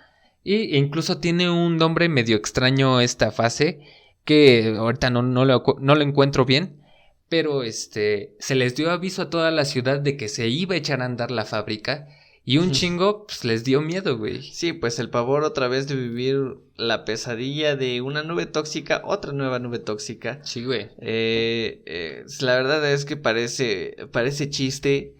E incluso tiene un nombre medio extraño esta fase, que ahorita no lo encuentro bien. Pero se les dio aviso a toda la ciudad de que se iba a echar a andar la fábrica. Y un chingo, pues les dio miedo, güey. Sí, pues el pavor otra vez de vivir la pesadilla de una nube tóxica, otra nueva nube tóxica. Sí, güey. La verdad es que parece chiste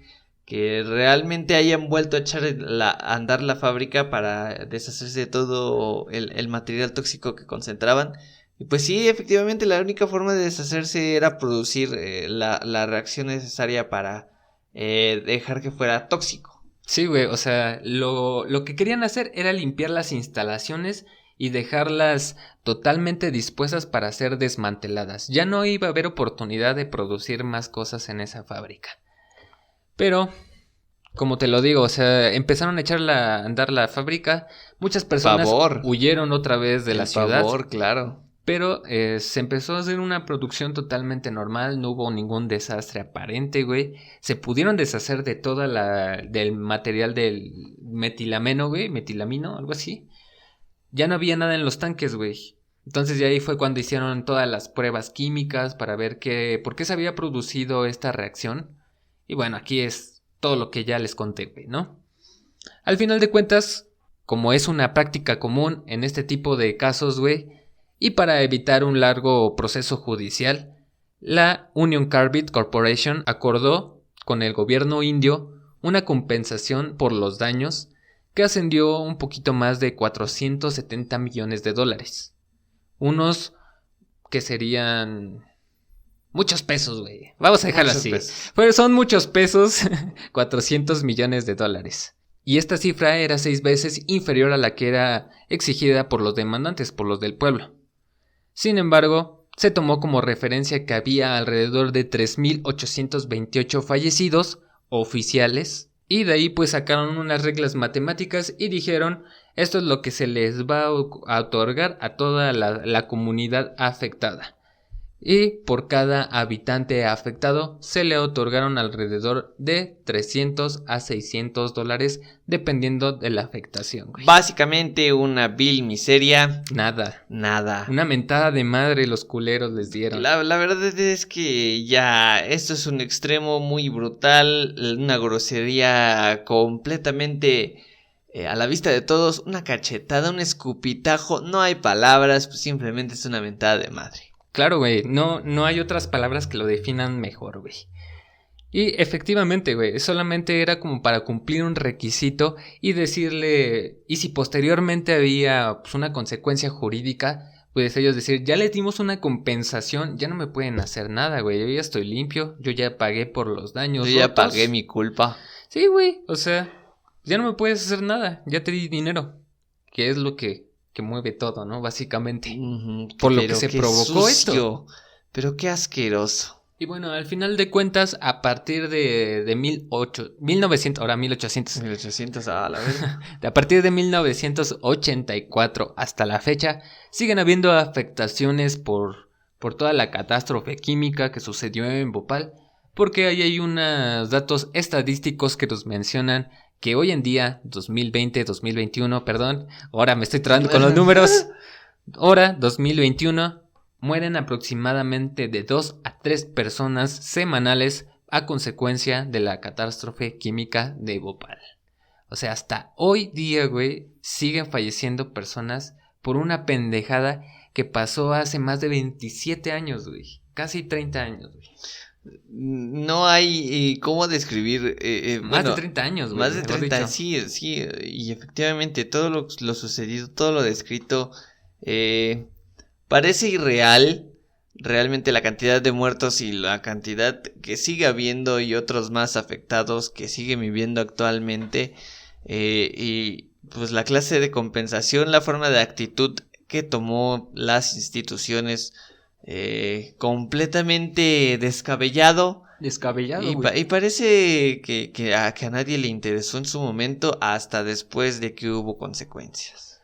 que realmente hayan vuelto a echar a andar la fábrica para deshacerse de todo el material tóxico que concentraban. Y pues sí, efectivamente la única forma de deshacerse era producir la reacción necesaria para dejar que fuera tóxico. Sí, güey, o sea, lo que querían hacer era limpiar las instalaciones y dejarlas totalmente dispuestas para ser desmanteladas. Ya no iba a haber oportunidad de producir más cosas en esa fábrica. Pero, como te lo digo, o sea, empezaron a echar a andar la fábrica. Muchas personas huyeron otra vez de la ciudad. Claro. Pero se empezó a hacer una producción totalmente normal, no hubo ningún desastre aparente, güey. Se pudieron deshacer de toda del material del metilameno, güey, metilamino, algo así. Ya no había nada en los tanques, güey. Entonces de ahí fue cuando hicieron todas las pruebas químicas para ver por qué se había producido esta reacción. Y bueno, aquí es todo lo que ya les conté, güey, ¿no? Al final de cuentas, como es una práctica común en este tipo de casos, güey, y para evitar un largo proceso judicial, la Union Carbide Corporation acordó con el gobierno indio una compensación por los daños que ascendió un poquito más de $470 millones. Unos que serían muchos pesos, güey. Vamos a dejarlo así. Pero son muchos pesos, $400 millones. Y esta cifra era 6 veces inferior a la que era exigida por los demandantes, por los del pueblo. Sin embargo, se tomó como referencia que había alrededor de 3.828 fallecidos oficiales y de ahí pues sacaron unas reglas matemáticas y dijeron esto es lo que se les va a otorgar a toda la comunidad afectada. Y por cada habitante afectado se le otorgaron alrededor de $300 a $600 dependiendo de la afectación, güey. Básicamente una vil miseria. Nada. Una mentada de madre los culeros les dieron. La verdad es que ya esto es un extremo muy brutal, una grosería completamente a la vista de todos, una cachetada, un escupitajo, no hay palabras, pues simplemente es una mentada de madre. Claro, güey, no hay otras palabras que lo definan mejor, güey. Y efectivamente, güey, solamente era como para cumplir un requisito y decirle, y si posteriormente había pues, una consecuencia jurídica, pues ellos decir, ya les dimos una compensación, ya no me pueden hacer nada, güey, yo ya estoy limpio, yo ya pagué por los daños. Yo ya pagué mi culpa. Sí, güey, o sea, ya no me puedes hacer nada, ya te di dinero, que es lo que mueve todo, ¿no? Básicamente. Por lo que se provocó esto. Pero qué asqueroso. Y bueno, al final de cuentas, a partir de 1800, ahora 1800. 1800, la verdad. A partir de 1984 hasta la fecha, siguen habiendo afectaciones por toda la catástrofe química que sucedió en Bhopal, porque ahí hay unos datos estadísticos que nos mencionan que hoy en día, 2021, ahora me estoy trabando con los números, ahora 2021, mueren aproximadamente de 2 a 3 personas semanales a consecuencia de la catástrofe química de Bhopal. O sea, hasta hoy día, güey, siguen falleciendo personas por una pendejada que pasó hace más de 27 años, güey. Casi 30 años, güey. No hay cómo describir... Más de 30 años, güey. Más de 30, sí, y efectivamente todo lo sucedido, todo lo descrito, parece irreal. Realmente la cantidad de muertos y la cantidad que sigue habiendo y otros más afectados que siguen viviendo actualmente, y pues la clase de compensación, la forma de actitud que tomó las instituciones, completamente descabellado. Y parece que a nadie le interesó en su momento hasta después de que hubo consecuencias.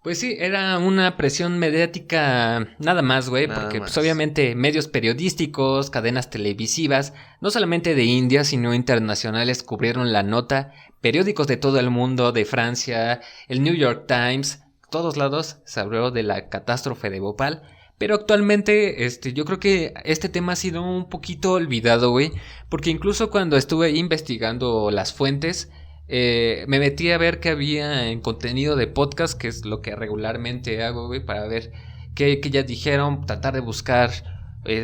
Pues sí, era una presión mediática nada más, güey, porque pues obviamente medios periodísticos, cadenas televisivas, no solamente de India, sino internacionales cubrieron la nota, periódicos de todo el mundo, de Francia, el New York Times, todos lados se habló de la catástrofe de Bhopal, pero actualmente yo creo que este tema ha sido un poquito olvidado, güey, porque incluso cuando estuve investigando las fuentes, me metí a ver qué había en contenido de podcast, que es lo que regularmente hago, güey, para ver qué ya dijeron, tratar de buscar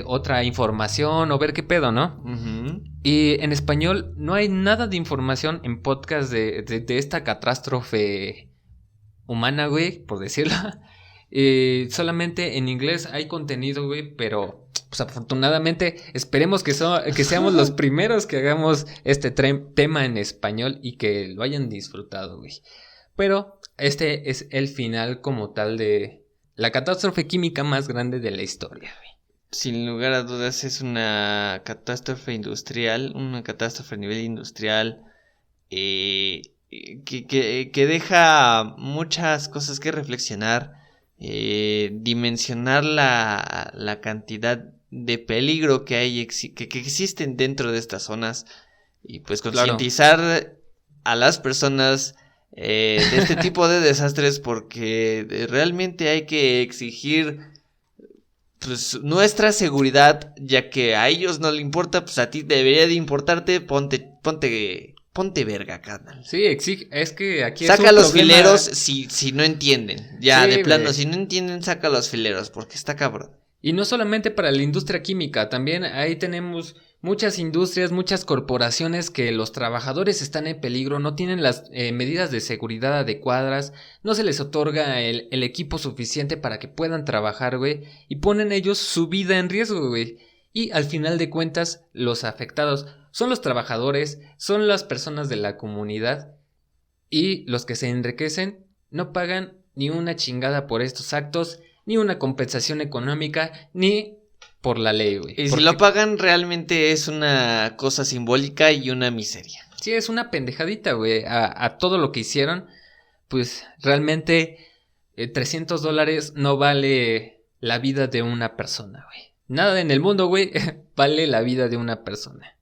otra información o ver qué pedo, ¿no? Uh-huh. Y en español no hay nada de información en podcast de esta catástrofe humana, güey, por decirlo. Solamente en inglés hay contenido, güey, pero pues afortunadamente esperemos que seamos los primeros que hagamos este tema en español y que lo hayan disfrutado, güey. Pero este es el final como tal de la catástrofe química más grande de la historia, güey. Sin lugar a dudas es una catástrofe industrial, una catástrofe a nivel industrial, que deja muchas cosas que reflexionar. Dimensionar la cantidad de peligro que hay que existen dentro de estas zonas, y pues concientizar a las personas de este tipo de desastres, porque realmente hay que exigir pues nuestra seguridad, ya que a ellos no le importa, pues a ti debería de importarte. Ponte verga, carnal. Sí, es que aquí saca los fileros si no entienden. Ya, sí, de plano, si no entienden, saca los fileros, porque está cabrón. Y no solamente para la industria química, también ahí tenemos muchas industrias, muchas corporaciones que los trabajadores están en peligro, no tienen las medidas de seguridad adecuadas, no se les otorga el equipo suficiente para que puedan trabajar, güey, y ponen ellos su vida en riesgo, güey. Y al final de cuentas, los afectados son los trabajadores, son las personas de la comunidad, y los que se enriquecen no pagan ni una chingada por estos actos, ni una compensación económica, ni por la ley, güey. Y si lo pagan, realmente es una cosa simbólica y una miseria. Sí, es una pendejadita, güey, a todo lo que hicieron. Pues realmente $300 no vale la vida de una persona, güey. Nada en el mundo, güey, vale la vida de una persona.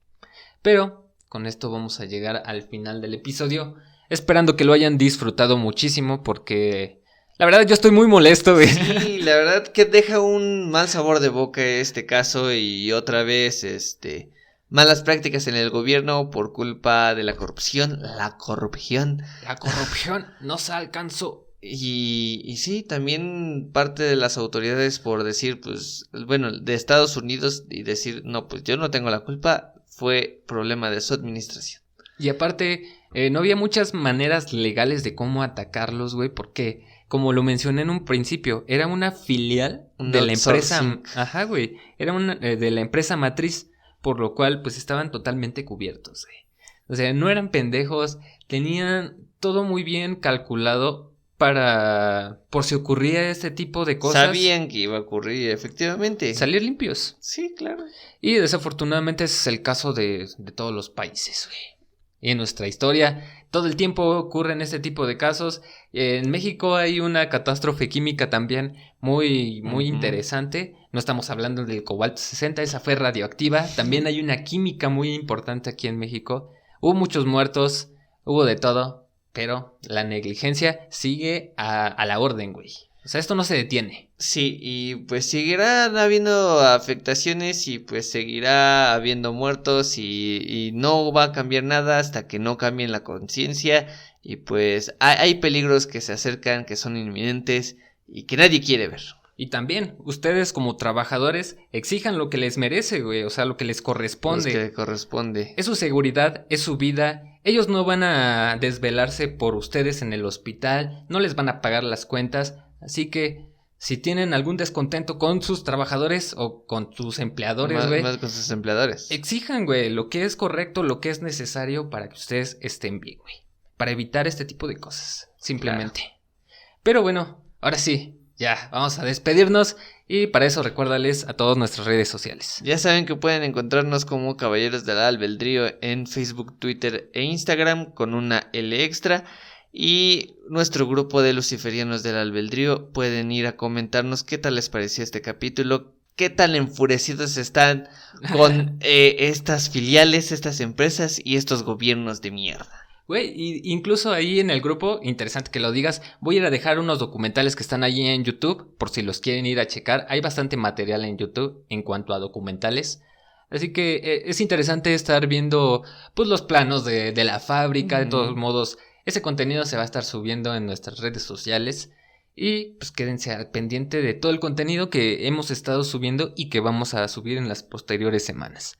Pero con esto vamos a llegar al final del episodio, esperando que lo hayan disfrutado muchísimo, porque la verdad yo estoy muy molesto, güey. Sí, la verdad que deja un mal sabor de boca este caso, y otra vez malas prácticas en el gobierno por culpa de la corrupción. La corrupción nos alcanzó. Y sí, también parte de las autoridades por decir, pues, bueno, de Estados Unidos, y decir, no, pues yo no tengo la culpa, fue problema de su administración. Y aparte, no había muchas maneras legales de cómo atacarlos, güey, porque, como lo mencioné en un principio, era una filial de la empresa. Ajá, güey, era de la empresa matriz, por lo cual, pues, estaban totalmente cubiertos, güey. O sea, no eran pendejos, tenían todo muy bien calculado por si ocurría este tipo de cosas. Sabían que iba a ocurrir, efectivamente. Salir limpios. Sí, claro. Y desafortunadamente ese es el caso de todos los países, güey. Y en nuestra historia todo el tiempo ocurren este tipo de casos. En México hay una catástrofe química también muy interesante. No estamos hablando del cobalto 60, esa fue radioactiva. También hay una química muy importante aquí en México. Hubo muchos muertos, hubo de todo. Pero la negligencia sigue a la orden, güey. O sea, esto no se detiene. Sí, y pues seguirán habiendo afectaciones y pues seguirá habiendo muertos y no va a cambiar nada hasta que no cambien la conciencia y pues hay peligros que se acercan, que son inminentes y que nadie quiere ver. Y también, ustedes como trabajadores exijan lo que les merece, güey, o sea, lo que les corresponde. Lo que corresponde. Es su seguridad, es su vida. Ellos no van a desvelarse por ustedes en el hospital, no les van a pagar las cuentas, así que si tienen algún descontento con sus trabajadores o con sus empleadores, güey, más con sus empleadores. Exijan, güey, lo que es correcto, lo que es necesario para que ustedes estén bien, güey. Para evitar este tipo de cosas, simplemente. Claro. Pero bueno, ahora sí, ya, vamos a despedirnos y para eso recuérdales a todas nuestras redes sociales. Ya saben que pueden encontrarnos como Caballeros del Albedrío en Facebook, Twitter e Instagram con una L extra. Y nuestro grupo de luciferianos del albedrío pueden ir a comentarnos qué tal les pareció este capítulo, qué tan enfurecidos están con estas filiales, estas empresas y estos gobiernos de mierda. Güey, incluso ahí en el grupo, interesante que lo digas, voy a ir a dejar unos documentales que están allí en YouTube, por si los quieren ir a checar. Hay bastante material en YouTube en cuanto a documentales. Así que es interesante estar viendo pues los planos de la fábrica, de todos modos. Ese contenido se va a estar subiendo en nuestras redes sociales y pues quédense al pendiente de todo el contenido que hemos estado subiendo y que vamos a subir en las posteriores semanas.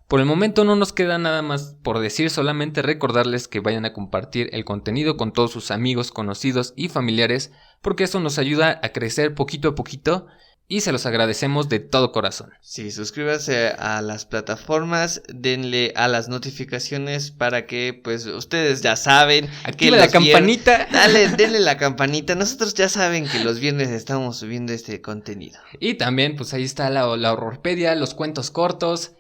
Por el momento no nos queda nada más por decir, solamente recordarles que vayan a compartir el contenido con todos sus amigos, conocidos y familiares, porque eso nos ayuda a crecer poquito a poquito y se los agradecemos de todo corazón. Sí, suscríbanse a las plataformas, denle a las notificaciones para que pues ustedes ya saben. Activa la campanita. Denle la campanita, nosotros ya saben que los viernes estamos subiendo este contenido. Y también pues ahí está la Horrorpedia, los cuentos cortos.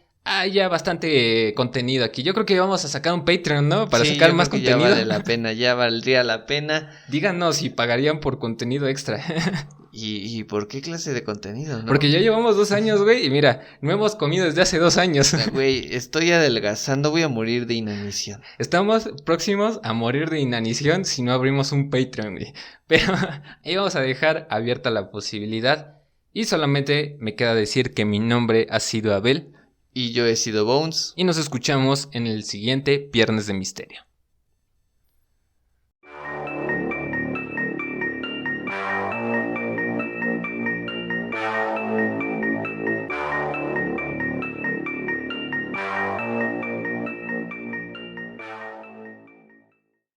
Ya bastante contenido aquí. Yo creo que vamos a sacar un Patreon, ¿no? Para sacar más contenido. Ya vale la pena, ya valdría la pena. Díganos si pagarían por contenido extra. ¿Y por qué clase de contenido, no? Porque ya llevamos 2 años, güey, y mira, no hemos comido desde hace 2 años. Güey, estoy adelgazando, voy a morir de inanición. Estamos próximos a morir de inanición si no abrimos un Patreon, güey. Pero ahí vamos a dejar abierta la posibilidad. Y solamente me queda decir que mi nombre ha sido Abel. Y yo he sido Bones. Y nos escuchamos en el siguiente Viernes de Misterio.